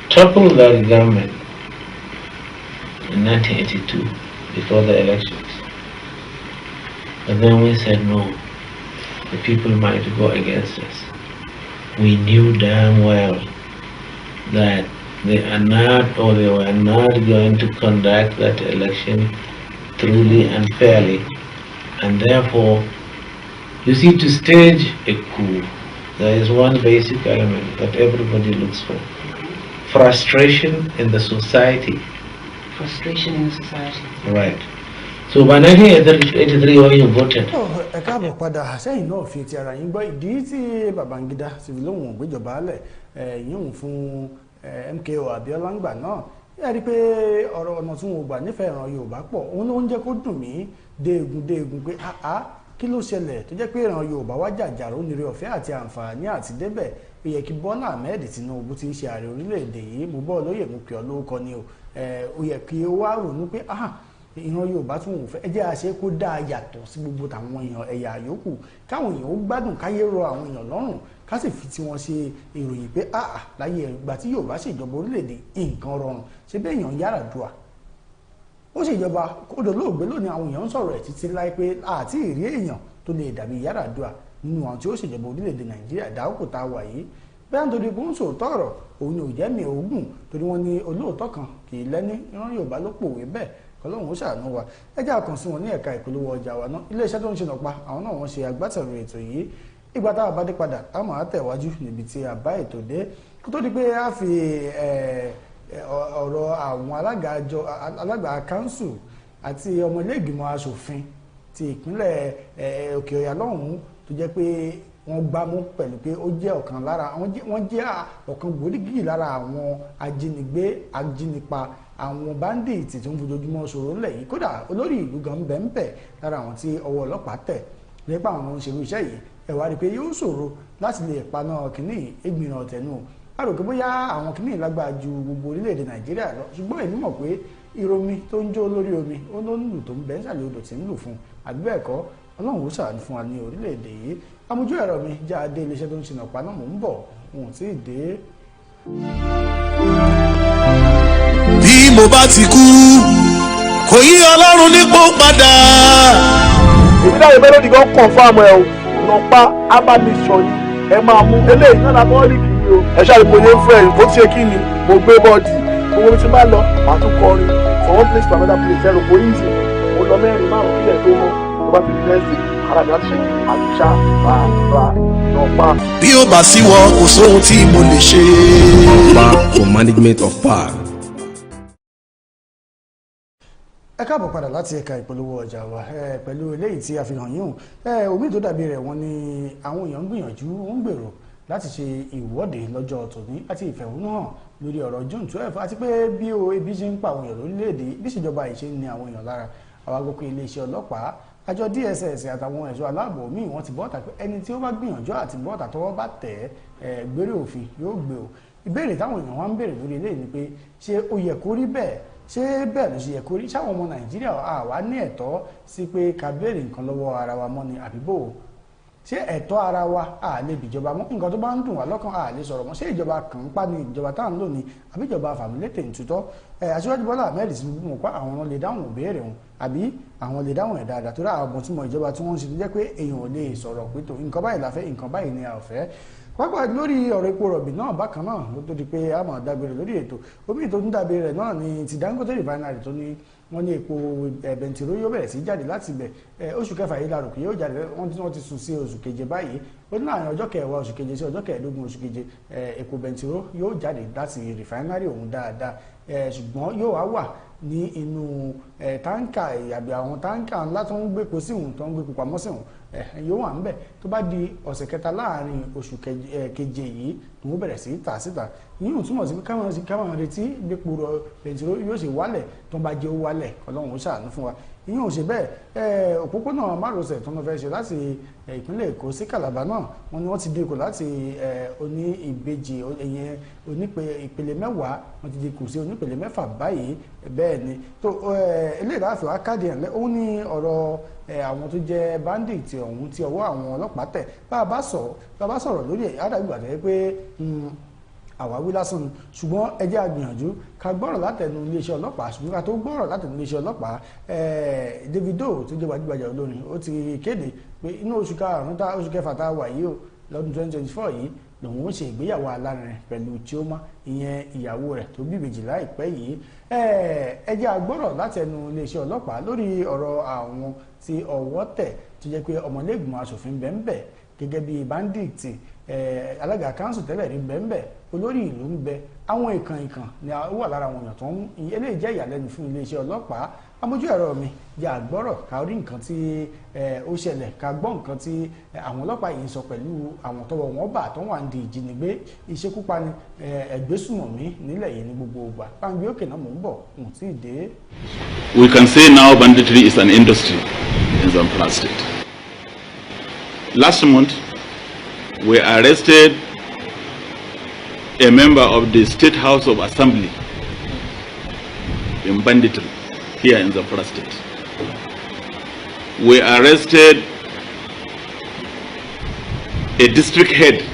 toppled that government in 1982 before the elections. But then we said no, the people might go against us. We knew damn well that they are not, or they were not going to conduct that election truly and fairly. And therefore, you see, to stage a coup, there is one basic element that everybody looks for. Frustration in the society. Frustration in the society. Right. So by 1983 when you voted. Ẹ káàbọ̀ padà sẹ́yìn náà fi ti ara yín gbọ́ ìdí tí Babangida sì fi lóhùn ògbéjọba alẹ̀ yíhùn fún MKO Abiola ńgbà náà. Ẹ rí i pé ọ̀rọ̀ ọ̀nà tí wọn ò gbà nífẹ̀ẹ́ ìran Yorùbá pọ̀ òun ló ń jẹ́ kó dùn mí déegun pé kí ló ṣẹlẹ̀ tó jẹ́ pé ìran Yorùbá wá jàjàrò onírè ọ̀fẹ́ àti àǹfààní àti débẹ̀ ó yẹ kí Bọ́lá Ahmed Tinubu ti ń ṣe ààrẹ orílẹ̀-èdè yìí mo bọ́ lóye mo pè ọ́ lórúkọ ni ó yẹ kí ó wá ronú pé ìran Yorùbá tí wọn ò fẹ́ ẹ jẹ́ àṣẹ kó dáa yàtọ̀ sí gbogbo tàwọn èèyàn ẹ̀yà yòókù káwọn èèyàn ó gbádùn káyé rọ àwọn èèyàn lọ́rùn ká sì fi tí wọ́n ṣe ìròyìn pé láyé ìgbà tí Yorùbá ṣèjọba orílẹ̀-èdè nǹkan rọrùn ṣe bẹ́ẹ̀ èèyàn Yar'Adua ó ṣèjọba kódò lóògbé lónìí àwọn èèyàn ń sọ̀rọ̀ ẹ̀ títí láì pé àti ìrí èèyàn tó lè dàbí Yar'Adua nínú àwọn tí ó ṣèjọba orílẹ̀-èdè Nàìjíríà dáwọ́kò tá a wà yìí bẹ́ẹ̀ nítorí pé ń sòótọ́ ọ̀rọ̀ òun ni ò jẹ́ mi òógùn torí wọ́n ní olóòótọ́ kan kì í lẹ́ni ìran Yorùbá ló pòwe bẹ́ẹ̀ Ọlọ́run ó ṣàánú wa ẹjẹ́ àkàn sí wọn ní ẹ̀ka ìpolówó ọjà wa náà iléeṣẹ́ tó ń ṣe nàpa àwọn náà wọ́n ṣe agbátẹrù ètò yìí ìgbà tá a bá dé padà a máa tẹ̀wájú níbi tí a bá ètò dé kó tó di pé a fi ọ̀rọ̀ àwọn alága kánsù àti ọmọ ilé ìgbìmọ̀ asòfin ti ìpínlẹ̀ Òkè Ọ̀yà lọ́hùn-ún tó jẹ́ pé wọ́n gbámú pẹ̀lú pé ó jẹ́ ọ̀kan lára wọ́n jẹ́ ọ̀kan gbòógì lára àwọn ajínipa àwọn báńdíìtì tó ń fojoojúmọ́ ṣòro ńlẹ̀ yìí kódà olórí ìlú gan bẹ́ẹ̀ lára àwọn tí ọwọ́ ọlọ́pàá tẹ̀ nípa àwọn ohun ṣerú iṣẹ́ yìí ẹ wá rí i pé yóò ṣòro láti lè paná kínní ìgbìmọ̀ ọ̀tẹ̀nù a rò pé bóyá àwọn kínní lágbára ju gbogbo orílẹ̀-èdè Nàìjíríà lọ ṣùgbọ́n èmi mọ̀ pé ìròmí tó ń jó lórí omi ó ló ń lù tó ń bẹ́ ńsàlẹ̀ odò tí ń lù fún àbí bẹ́ẹ̀ kọ́ Ọlọ́run ó ṣàánú fún wa ní orílẹ̀-èdè yìí amójú ẹ̀rọ mi jáde iléeṣẹ́ tó ń ṣe nàpa náà mò ń bọ̀ wọn ò tí ì dé. bí mo bá ti kú kò yí ọlọ́run nípò padà. èmi náà yẹ mélòdì kan confam ẹ o nọpa abamisọ ni ẹ máa mú eléyìí náà la bọ́ọ̀lì kìíní o ẹ ṣáà mo yẹ fẹ́ bó ti ṣe kí ni mo gbé bọ́ọ̀dì owó mi ti máa lọ màá tún kọrin from one place to another place ẹrù kò yín sí mo lọ mẹ́rin márùn-ún kílẹ̀ tó mọ́ tó bá fi fẹ́ẹ́sì ara mi láti ṣe àtúnṣá bàbá nọpa. bí ó bá sí wọ kò sóhun tí mo lè ṣe. Nọpa for management of power. ẹ káàbọ̀ padà láti ẹ̀ka ìpolówó ọjà wa pẹ̀lú eléyìí tí a fi hàn yín omi tó dàbí rẹ̀ wọ́n ní àwọn èèyàn ń gbìyànjú ń gbèrò láti ṣe ìwọ́de lọ́jọ́ tòní àti ìfẹ̀hónúhàn lórí ọ̀rọ̀ June 12 àti pé bí ebi ṣe ń pa àwọn èèyàn lórílẹ̀‐èdè bí ìṣèjọba yìí ṣe ń ní àwọn èèyàn lára àwọn agbókè iléeṣẹ́ ọlọ́pàá àjọ DSS àtàwọn ẹ̀ṣọ́ aláàbò míì wọ́n ti bọ́ta pé ẹni tí ó bá gbìyànjú àti bọ́ta tọwọ́ bá tẹ̀ gbére òfin yóò gbé o ìbéèrè táwọn èèyàn wá ń béèrè lórí eléyìí ni pé ṣé ó yẹ kó rí bẹ́ẹ̀ ṣé bẹ́ẹ̀ ló ṣe yẹ kó rí ṣáwọn ọmọ Nàìjíríà àwa ní ẹ̀tọ́ sí pé ká béèrè nǹkan lọ́wọ́ ara wa mọ́ ni àbíbò ṣé ẹ̀tọ́ ara wa a lè bìjọba mọ́ nǹkan tó bá ń dùn wá lọ́kàn a lè sọ̀rọ̀ mọ́ ṣé ìjọba kàn ń pa ni ìjọba tá à ń lò ní àbí ìjọba fàmílétè ntutọ́ Aṣíwájú Bọ́lá Ahmed Tinubu mọ̀ pé àwọn lè dáhùn ìbéèrè wọn àbí àwọn lè dáhùn ẹ̀ dáadáa tó rà àwọn tí mo ìjọba tí wọ́n ń ṣe tó jẹ́ pé èèyàn ò lè sọ̀rọ̀ pé tó nǹkan báyìí la fẹ́ nǹkan báyìí ni a ò fẹ́ pápá lórí ọ̀rọ̀ epo rọ̀bì náà bákan náà ló tó di pé a máa dágbére lórí ètò omi tó ń dágbére rẹ̀ náà ni ti Dangote refinery tó ní wọ́n ní epo bẹntiró yóò bẹ̀rẹ̀ sí jáde láti ibẹ̀ oṣù kẹfà yìí lárò pé yóò jáde wọ́n ti sún sí oṣù keje báyìí ó ní láàrin ọjọ́ kẹwàá oṣù keje sí ọjọ́ kẹẹ̀ẹ́dógún oṣù keje epo bẹntiró yóò jáde láti refinery ọ̀hún dáadáa ṣùgbọ́n yóò wá wà ní inú táǹkà àbí àwọn táǹkà ńlá tó ń gbépo sí òun tó ń gbépo pamọ́ sí òun yóò wà ńbẹ̀ tó bá di ọ̀sẹ̀ kẹta láàrin oṣù keje yìí ni wọ́n bẹ̀rẹ̀ sí tà síta yìí ò túmọ̀ sí pé káwọn retí gbépo bẹntiró yóò ṣe wálẹ̀ tó bá jẹ́ ó wálẹ̀ Ọlọ́run ó ṣàánú fún wa ìyẹn ò ṣe bẹ́ẹ̀ òpópónà márosẹ̀ tó ń fẹ́ ṣe láti ìpínlẹ̀ Èkó sí Calabar náà wọ́n ní wọ́n ti dínkù láti oní ìbejì ìyẹn ìpele mẹ́wàá wọ́n ti dínkù sí onípele mẹ́fà báyìí bẹ́ẹ̀ ni tó eléyìí láti wá káàdì ẹ̀ ó ní ọ̀rọ̀ àwọn tó jẹ́ bandit ọ̀hún tí ọwọ́ àwọn ọlọ́pàá tẹ̀ bá a bá sọ̀rọ̀ lórí ẹ̀ àdàgbà tẹ́ pé àwáwí lásán ni ṣùgbọ́n ẹ jẹ́ a gbìyànjú ká gbọ́rọ̀ látẹnu iléeṣẹ́ ọlọ́pàá ṣùgbọ́n ká tó gbọ́rọ̀ látẹnu iléeṣẹ́ ọlọ́pàá Davido tó jẹ́ gbajúgbajà olórin ó ti kéde pé inú oṣù kẹfà tá a wà yìí o lọ́dún 2024 yìí lòun ó ṣe ìgbéyàwó alárinrin pẹ̀lú Chioma ìyẹn ìyàwó rẹ̀ tó bí ìbejì láìpẹ́ yìí ẹ jẹ́ a gbọ́rọ̀ látẹnu iléeṣẹ́ ọlọ́pàá lórí ọ̀rọ̀ àwọn tí ọwọ́ tẹ̀ tó jẹ́ pé ọmọlẹ́gbìmọ̀ aṣòfin bẹ́ẹ̀ gẹ́gẹ́ bí bandit alága kanṣu tẹ́lẹ̀ rí bẹ́ẹ̀ olórí ìlú ń bẹ àwọn ìkàn ni ó wà lára àwọn èèyàn tó ń eléyìí jẹ́ ìyàlẹ́nu fún iléeṣẹ́ ọlọ́pàá amójú ẹ̀rọ mi jẹ́ àgbọ́rọ̀ ká rí nǹkan tí ó ṣẹlẹ̀ ká gbọ́ nǹkan tí àwọn ọlọ́pàá yìí ń sọ pẹ̀lú àwọn tọ́wọ́ wọn bá tó wà ń di ìjínigbé ìṣekúpani ẹgbẹ́sùmọ̀mí nílẹ̀ yìí ní gbogbo ìgbà pàǹgbé òkè náà mò ń bọ̀ n tí ì dé. We can say now banditry is an industry in Zamfara State. Last month we arrested a member of the State House of Assembly in banditry here in Zamfara State. We arrested a district head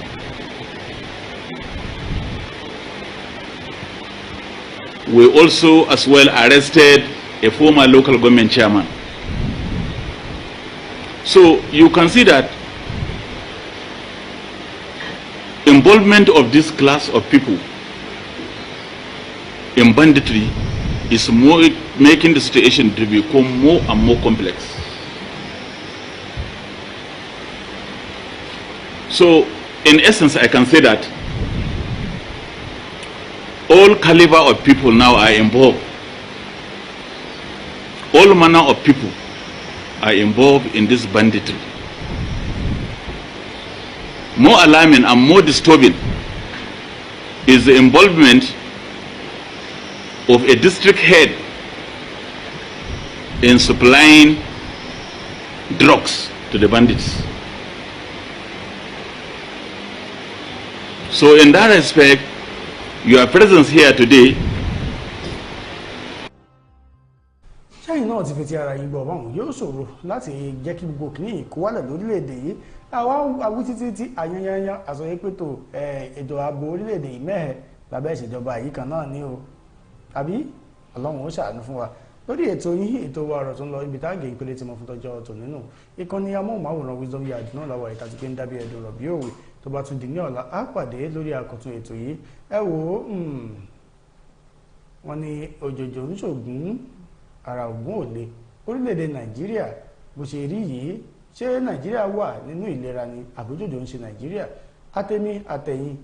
we also as well arrested a former local government chairman. So you can see that involvement of this class of people in banditry is more making the situation to become more and more complex. So in essence I can say that all caliber of people now are involved. All manner of people are involved in this banditry. More alarming and more disturbing is the involvement of a district head in supplying drugs to the bandits. So in that respect, your presence here today. Ṣẹ́yìn náà ti fi ti ara yín gbọ́ báwọn yóò ṣòro láti jẹ́ kí gbogbo kìíní kó wálẹ̀ lórílẹ̀‐èdè yìí àwọn awí títí tí ayanyanyan àsọyé pẹ̀tọ̀ ètò ààbò orílẹ̀‐èdè yìí mẹ́hẹ̀ lábẹ́ ìṣèjọba yìí kan náà ní o àbí Ọlọ́run ó ṣàánú fún wa lórí ètò yín ètò wa ọ̀rọ̀ tó ń lọ ibi tá a gé ìpele tí mo fún tọ́jọ́ tò nínú ìkànnì amóhùnmáwòrán Wisdom Yard náà làwọn ìta ti gbé ń dábí ẹ̀dùn rọ̀ bí òwe tó bá tún di ní ọ̀la á pàdé lórí àkọ́tún ètò yìí ẹ wò ó wọ́n ní òjòjò ń ṣògùn ara ògùn òle orílẹ̀-èdè Nàìjíríà bó ṣe rí yìí ṣé Nàìjíríà wà nínú ìlera ni àbójòjò ń ṣe Nàìjíríà àtẹ̀mí àtẹ̀yìn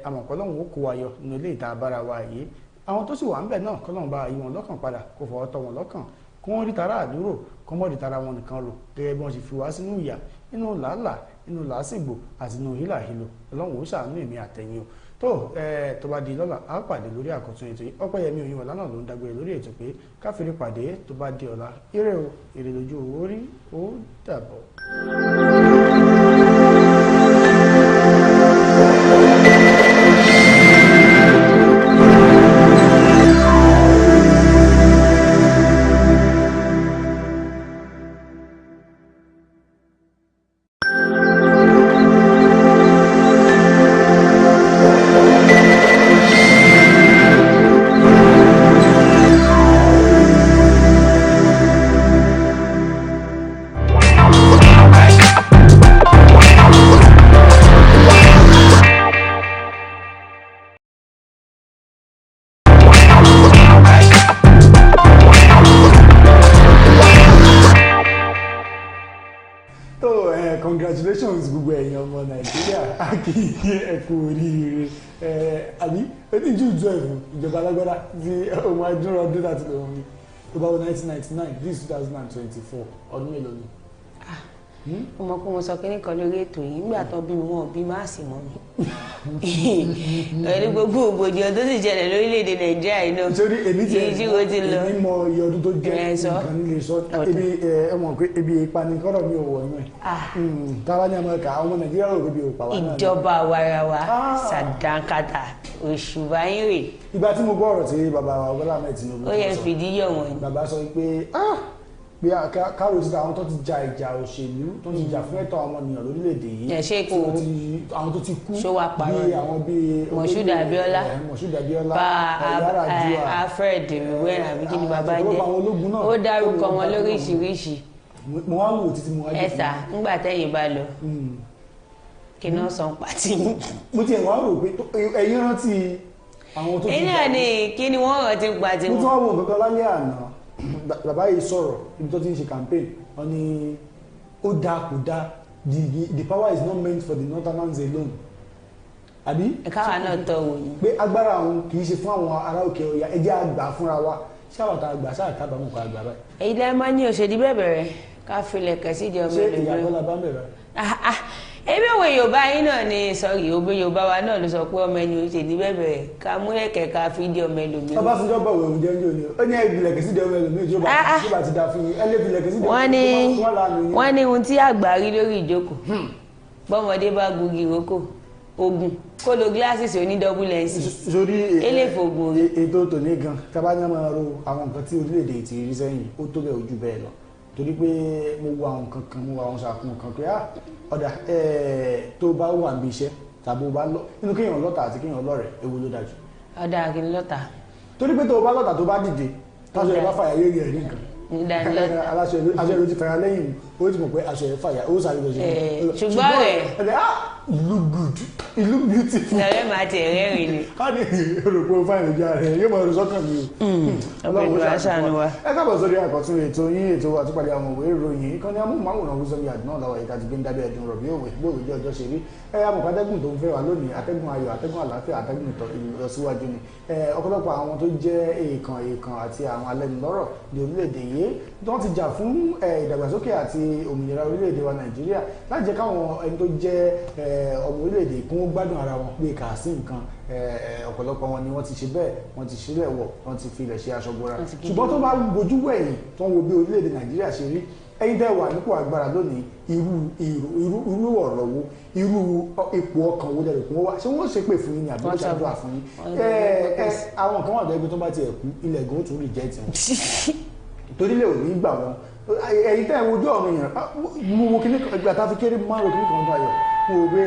àmọ̀kọ́lọ́hún ó kó wa yọ nínú ilé ìta abára wa yìí àwọn tó sì wà ń bẹ̀ náà kọ́lọ́hún bá yí wọn lọ́kàn padà kó fọwọ́ tọ́ wọn lọ́kàn kó wọ́n rí tara àdúrò kó mọ́ rí tara wọn nìkan rò gẹ́gẹ́ bí wọ́n ṣe fi wá sínú ìyà inú làálàá inú làásìgbò àti inú hílàhílò Ọlọ́run ó ṣàánú èmi àtẹ̀yìn o tó bá di lọ́la á pàdé lórí àkọ́tún ètò yìí Ọpẹ́yẹmí Oyinwọlá náà ló ń dágbére lórí ètò pé káfíńrí pàdé tó bá di ọ̀la ire o ire lójú owó rí ó dàbọ̀. Congratulations gbogbo ẹ̀yin ọmọ Nàìjíríà akíyè ẹ̀kú oríire àbí ẹni jù jọ ẹ̀fún ìjọba alágbádá tí ohun adúrà ọdún láti lọ́wọ́ mi tó bá wọ 1999 this 2024 ọdún mélòó ni. mo mọ̀ pé mo sọ kí ní kan lórí ètò yìí nígbà tó bí mi wọn bí má sì mọ́ mi ẹni gbogbo ògbòdì ọdún sì ṣẹlẹ̀ lórílẹ̀‐èdè Nàìjíríà yìí náà nítorí èmi ti èmi mọ iye ọdún tó jẹ́ nǹkan nílé sọ ebi ẹ mọ̀ pé ebi ìpanikọ́rọ̀ mi ò wọ̀ inú ẹ̀ táwa ní Amẹ́ríkà àwọn ọmọ Nàìjíríà rò pé bí o pa wá náà. ìjọba àwarawa sàdánkátà òṣùbà yín rè. ìgbà tí mo gbọ́ ọ̀rọ̀ tí bàbá wa Bọ́lá Ahmed Tinubu ó yẹ fìdí yọ̀ wọ́n. bàbá sọ pé pé káàrò ti àwọn tó ti ja ìjà òṣèlú tó ti jà fún ẹ̀tọ́ ọmọnìyàn lórílẹ̀‐èdè yìí àwọn tó ti kú bí àwọn bíi Moshood Abiola Alfred Riwen àbí kí ni bàbá jẹ́ ó dárúkọ wọn lóríṣiríṣi mo wá wò títí mo wá jẹ́ ẹ̀sà ńgbà tẹ́yìn bá lọ kí náà san pàtì. mo ti ẹ̀ wá rò pé ẹ̀yin rántí àwọn tó ti jà ẹ̀yìn ni kí ni wọ́n rántí pàtì wọn. mo tún wá wo nǹkan kan lálẹ́ àná bàbá yìí sọ̀rọ̀ ibi tó ti ń ṣe campaign wọ́n ní ó dáa kò dáa the power is not meant for the northerners alone àbí. káwa náà tọ́ wò ni. pé agbára àwọn kì í ṣe fún àwọn ará òkè ọ̀yà ẹ jẹ́ àgbà fúnra wa ṣé àwọn tá a gbà sáà kábàámọ̀ kó àgbà báyìí. èyí lẹ́ẹ̀ máa ń ní òṣèlú bẹ́ẹ̀ bẹ̀rẹ̀ ká filẹ̀ kẹ́sí di ọmọ ìlú. ṣé ìyá Bọ́lá bá ń bẹ̀rẹ̀. ebi òwe Yorùbá yín náà ni sọrí òwe Yorùbá wa náà ló sọ pé ọmọ ẹni òṣèlú bẹ́ẹ̀ bẹ̀rẹ̀ ká mú ẹ̀kẹ́ ká fi di ọmọ ẹlòmíràn. Ọbásanjọ́ bọ̀ wẹ̀ oúnjẹ ní ó ní ìbílẹ̀ kìí sí di ọmọ ẹlòmíràn tí ó bá ti da fún yín ẹlẹ́bìlẹ̀ kìí sí di ọmọ ẹlòmíràn. wọ́n ní ohun tí àgbà rí lórí ìjókòó bọ́mọdé bá gungi ìrókò ogun kó lo gíláàsì oní double lens eléfò ogun orí. ètò tòní gan tábàyàn máa ro àwọn nǹkan tí orílẹ̀-èdè ti rí sẹ́yìn ó tó bẹ̀ ojú bẹ́ẹ̀ lọ torí pé mo wo àwọn nǹkan kan mo wo àwọn ṣàkóso kan pé ọ̀dà tó bá wà níbi iṣẹ́ tàbí o bá lọ nínú kéèyàn lọ́tà àti kéèyàn lọ́rẹ̀ èwo ló dájú. ọ̀dà kì í lọ́tà. torí pé tó o bá lọ́tà tó bá dìde táṣọ ẹ̀ bá fàyà yé rí ẹ̀rí nǹkan. aṣọ ẹ̀ ló ti fàyà lẹ́yìn o ti mọ̀ pé aṣọ ẹ̀ fàyà ó sáré lọ sí i. ṣùgbọ́n rẹ̀ you look good you look beautiful. lọ́rẹ́ máa ti rẹ́rìn ni. ká ní èròpó fáìlì ojú ara rẹ̀ yóò mọ̀ ọ́rọ̀ sọ́kàn mi o. ọlọ́run ṣàánú wa. ẹ káàbọ̀ sórí àkọ́tún ètò yín ètò àtúpalẹ̀ àwọn òwe ìròyìn ìkànnì amóhùnmáwòrán Wisdom Yard náà lọ́wọ́ ìka ti gbé ń dábẹ́ ẹ̀dùn rọ̀ bí òwe gbòòrò jẹ́ ọjọ́ ṣe rí amọ̀pá atẹ́gùn tó ń fẹ́ wá lónìí atẹ́gùn ayọ̀ atẹ́gùn àlàáfíà atẹ́gùn ìlọsíwájú ni ọ̀pọ̀lọpọ̀ àwọn tó jẹ́ èèkàn àti àwọn alẹ́nulọ́rọ̀ ní orílẹ̀-èdè yìí tí wọ́n ti jà fún ìdàgbàsókè àti òmìnira orílẹ̀-èdè wa Nàìjíríà láti jẹ́ káwọn ẹni tó jẹ́ ọmọ orílẹ̀-èdè kún gbádùn ara wọn pé kà sí nǹkan ọ̀pọ̀lọpọ̀ wọn ni wọ́n ti ṣe bẹ́ẹ̀ wọ́n ti sílẹ̀ wọ̀ wọ́n ti filẹ̀ ṣe aṣọ bora ṣùgbọ́n tó bá bojú wẹ̀yìn tó ń wo bí orílẹ̀-èdè Nàìjíríà ṣe rí ẹ̀yin tẹ́ wà nípò agbára lónìí irú ọ̀rọ̀ wo irú ipò ọkàn wo lẹ́rù kún wá ṣé wọ́n ṣe pè fún yín ní àbí wọ́n ṣàdúrà fún yín àwọn kan wà lẹ́gbẹ̀ẹ́ tó bá ti ẹ̀kú ilẹ̀ gan ó tún rí jẹ́ tiwọn torí lè ò ní gbà wọn ẹ̀yin tẹ́ wojú ọ̀run yẹn mo wo kíní ìgbà tá a fi kéré máa wo kíní kan tó ayọ̀ mo wò pé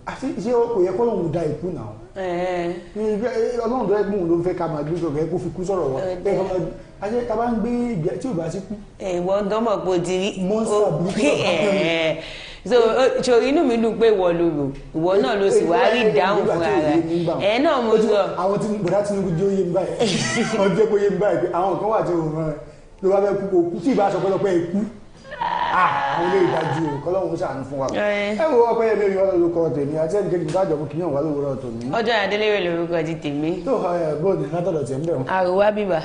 àti ṣé kò yẹ kọ́lọ́hún da ikú náà ọlọ́run tó ẹgbùn ló fẹ́ ká máa gbé sọ̀rọ̀ kó fi kú sọ̀rọ̀ wọn ajẹ́ ta bá ń gbé ìgbẹ́ tí ò bá sí kú. ìwọ dánmọ̀ pé o ti rí so inú mi dùn pé ìwọ ló rò ìwọ náà ló sì wá rí ìdáhùn fúnra rẹ̀ náà mo sọ. àwọn tí bọ̀dá Tinubu jẹ́ oyè mi báyìí wọ́n jẹ́ kó yé mi báyìí pé àwọn kan wà tí òun rán ló bá fẹ́ kú kó kú tí ì bá aṣọ pẹ́lọpẹ́ ikú àwọn ilé ìdájú kọ́lọ́hún ṣàánú fún wa. ẹ wo Ọpẹ́yẹmí oyin wọn lórúkọ tèmi àti ẹnì kejì sáàjọ fún kìnìún wà lówùúrọ̀ tòní. ọjọ́ Adélérè lórúkọ ti tèmi. tó bóòdù látọ̀dọ̀ tẹ̀ ń bẹ̀rù. àrùwá bíbà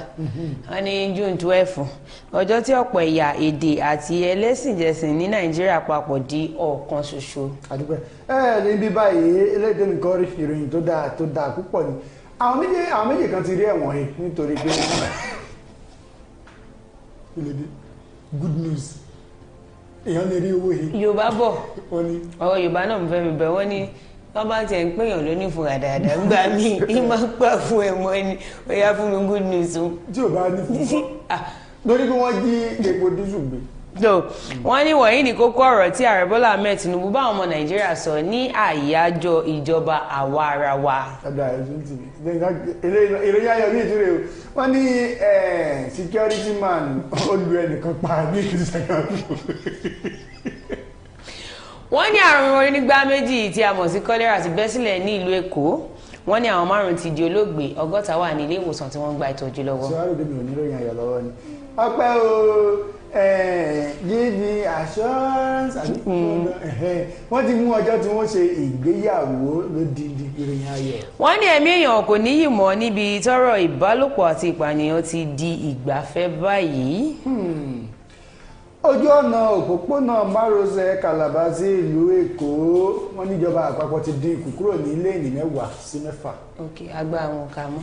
wọn ní June 12 ọjọ́ tí ọ̀pọ̀ ẹ̀yà èdè àti ẹlẹ́sìnjẹsìn ní Nàìjíríà papọ̀ di ọ̀kan ṣoṣo. àdúpẹ́ níbí báyìí eléyìí nìkan rí ìròyìn tó dáa púpọ̀ ni àwọn méjì kan ti rí ẹ̀wọ̀n yìí nítorí pé good news èèyàn lè rí owó yìí. Yorùbá bọ̀ ọ̀rọ̀ Yorùbá náà mo fẹ́ mi bẹ̀ wọ́n ní wọ́n bá tiẹ̀ ń pèèyàn lóní fúnra dáadáa gbà mí ì máa ń pà fún ẹ̀ mọ́ ẹni ó yá fún mi good news. tí ò bá ní fún wa lórí pé wọ́n jí epo dísù gbé. wọ́n ní wọ̀nyí ní kókó ọ̀rọ̀ tí ààrẹ Bọ́lá Ahmed Tinubu bá ọmọ Nàìjíríà sọ ní àyájọ́ ìjọba àwa ara wa. ìròyìn ayọ̀ ní ìdúró wọ́n ní security man olú ẹnìkan pa ní ìṣẹ̀kan. wọ́n ní àrùn onígbá méjì tí a mọ̀ sí kọ́lẹ́rà ti bẹ́ sílẹ̀ ní ìlú Èkó. wọ́n ní àwọn 5 ti di olóògbé 60 wà ní ilé ìwòsàn tí wọ́n ń gba ìtọ́jú lọ́wọ́. ṣé wàá rògbé mi ò ní ìròyìn ayọ̀ lọ́wọ́ ni. ọpẹ́ o give me assurance wọ́n ti mú ọjọ́ tí wọ́n ṣe ìgbéyàwó lódìdí ìròyìn ayọ̀. wọ́n ní ẹ̀mí èèyàn kò níyì mọ́ níbi tọ́rọ̀ ìbálòpọ̀ àti ìpànìyàn ti di ìgbafẹ́ báyìí. ojú ọ̀nà òpópónà márosẹ̀ Calabar sí ìlú Èkó wọ́n níjọba àpapọ̀ ti dín ikú kúrò ní léènì 10 sí 6. ok agbá àwọn ọ̀kà mọ́.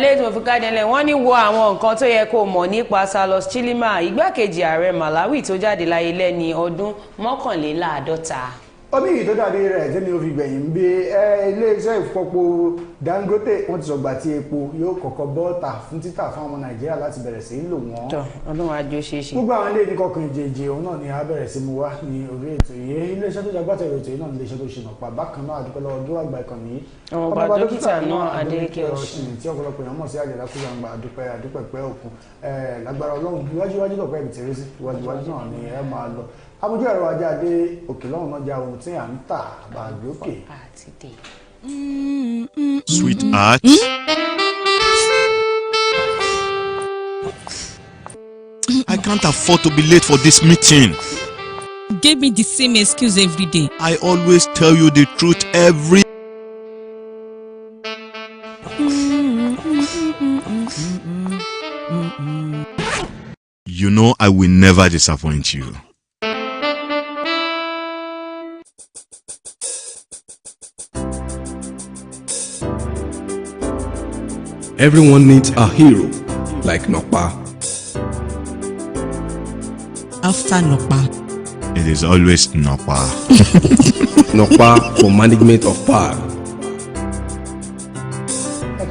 lẹ́yìn tí mo fi káàdì ńlẹ̀ wọ́n ní wo àwọn nǹkan tó yẹ kó mọ̀ nípa Salus Chilima igbákejì ààrẹ Malawi tó jáde láyé lẹ́ni ọdún 51. omi yìí tó dàbí rẹ̀ tí ni ó fi gbẹ̀yìn ń gbé iléeṣẹ́ ìfọpo Dangote wọ́n ti sọ̀gbà tí epo yóò kọ́kọ́ bọ́ọ̀tà fún títà fún ọmọ Nàìjíríà láti bẹ̀rẹ̀ sí í lò wọ́n. ọdún àjò ṣe é ṣe. gbogbo àwọn ilé ìdíkọ̀kan ìjèjì òun náà ni a bẹ̀rẹ̀ sí mu wá ní orí ètò yìí iléeṣẹ́ tó jagbátẹ̀rù ètò yìí náà ní iléeṣẹ́ tó ṣe nàpá bákan náà àdúpẹ́ lọ́wọ́ ọdún àgbà ìkànnì yìí. ọmọọba dókítà náà Adélékè Ọ̀ṣun tí ọ̀pọ̀lọpọ̀ èèyàn mọ̀ sí àjẹ̀dá kúrò àgbà àdúpẹ́ pẹ́ òkun lágbára Ọlọ́run iwájú lọ́pẹ́ ibi tẹ̀rẹ́sì iwájú náà ni ẹ máa lọ amójú ẹ̀rọ ajá dé òkè lọ́run náà já ohun tí à ń tà bàgbé òkè. Sweetheart. I can't afford to be late for this meeting. Give me the same excuse every day. I always tell you the truth every. You know I will never disappoint you. Everyone needs a hero, like Nokpa. After Nokpa, it is always Nokpa. Nokpa for management of power.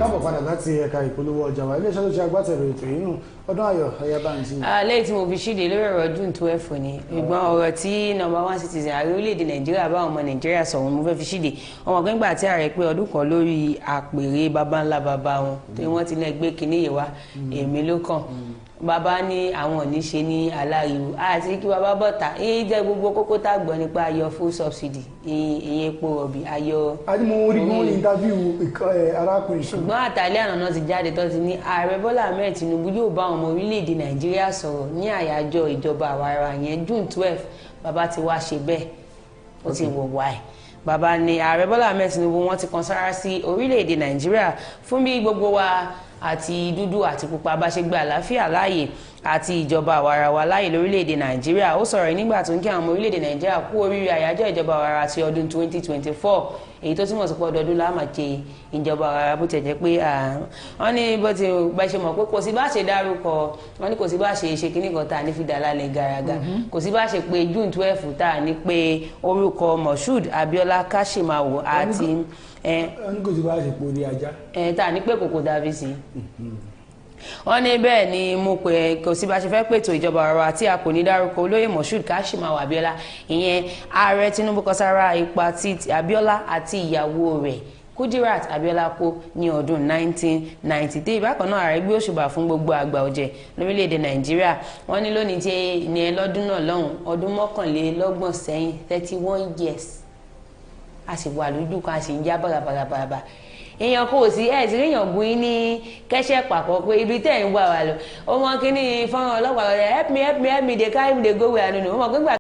káàbọ̀ padà láti ẹ̀ka ìpolówó ọjà wa iléeṣẹ́ tó ṣe agbátẹrù ètò yìí nù ọdún ayọ̀ ẹ̀yà bá ń sí. lẹ́yìn tí mo fi ṣíde lórí ọ̀rọ̀ June 12 ni ìgbọ́n ọ̀rọ̀ tí #1 citizen ààrẹ orílẹ̀-èdè Nàìjíríà bá ọmọ Nàìjíríà sọ̀rọ̀ mo fẹ́ fi ṣíde ọmọ gbẹ́ngbà tí ààrẹ pé ọdún kan lórí àpèrè baba ńlá baba wọn tí wọ́n ti lẹ́ gbé kinní yìí wá èmi ló kàn bàbá ní àwọn ò ní ṣe ní aláriwo àti kí bàbá bọ̀tà èyí jẹ́ gbogbo kókó tá a gbọ́ nípa ayọ̀ full subsidy ìyẹn epo rọ̀bì ayọ̀. mo rí wọn interview arákùnrin. ṣùgbọ́n àtàlẹ́ àná náà ti jáde tó ti ní ààrẹ Bọ́lá Ahmed Tinubu yóò bá ọmọ orílẹ̀-èdè Nàìjíríà sọ̀rọ̀ ní àyájọ́ ìjọba àwarawa yẹn June 12 bàbá ti wá ṣe bẹ́ẹ̀ ó ti wọ̀ wáì. bàbá ní ààrẹ Bọ́lá Ahmed Tinubu wọ́n ti kan sára sí orílẹ̀-èdè Nàìjíríà fún bí gbogbo wa àti dúdú àti pupa bá ṣe gba àlàáfíà láàyè àti ìjọba àwarawa láàyè lórílẹ̀‐èdè Nàìjíríà ó sọ̀rọ̀ nígbà tó ń kí àwọn ọmọ orílẹ̀‐èdè Nàìjíríà kú oríire àyájọ́ ìjọba àwarawa ti ọdún 2024 èyí tó túmọ̀ sí pé ọdọọdún la máa ṣe ìjọba àwarawa bó ti jẹ́ pé wọ́n ní bó ti bá ṣe mọ̀ pé kò sí bá ṣe dárúkọ wọ́n ní kò sí bá ṣe ṣe kíní kan tá a ní fi dà lálẹ́ gàràgà kò sí bá ṣe pé June 12 tá a ní pé orúkọ Moshood Abiola Kashimawo àti kò sí bá ṣe pé orí ajá. tá a ní pé kòkò dàbí sí wọ́n ní bẹ́ẹ̀ ni mo pè kò sí bá ṣe fẹ́ pètò ìjọba ọ̀rọ̀ àti a kò ní dárúkọ olóyè Moshood Kashimawo Abiola ìyẹn ààrẹ Tinubu kọ sára ipa tí Abiola àti ìyàwó rẹ̀ Kudirat Abiola kó ní ọdún 1993 bákan náà ààrẹ gbé òṣùbà fún gbogbo àgbà ọ̀jẹ̀ lórílẹ̀‐èdè Nàìjíríà wọ́n ní lónìí tí ní lọ́dún náà lọ́hùn ọdún 31 sẹ́yìn 31 years a sì wà lójú kan a sì ń já bàràbàràbàrà èèyàn kò sí ẹ̀ sí èèyàn gun yín ní kẹ́sẹ́ pàpọ̀ pé ibi tẹ́ ń wà wà lọ ọmọ kínní fọ́nrán ọlọ́pàá help me they carry me dey go where I don't know ọmọ gbẹ́gbà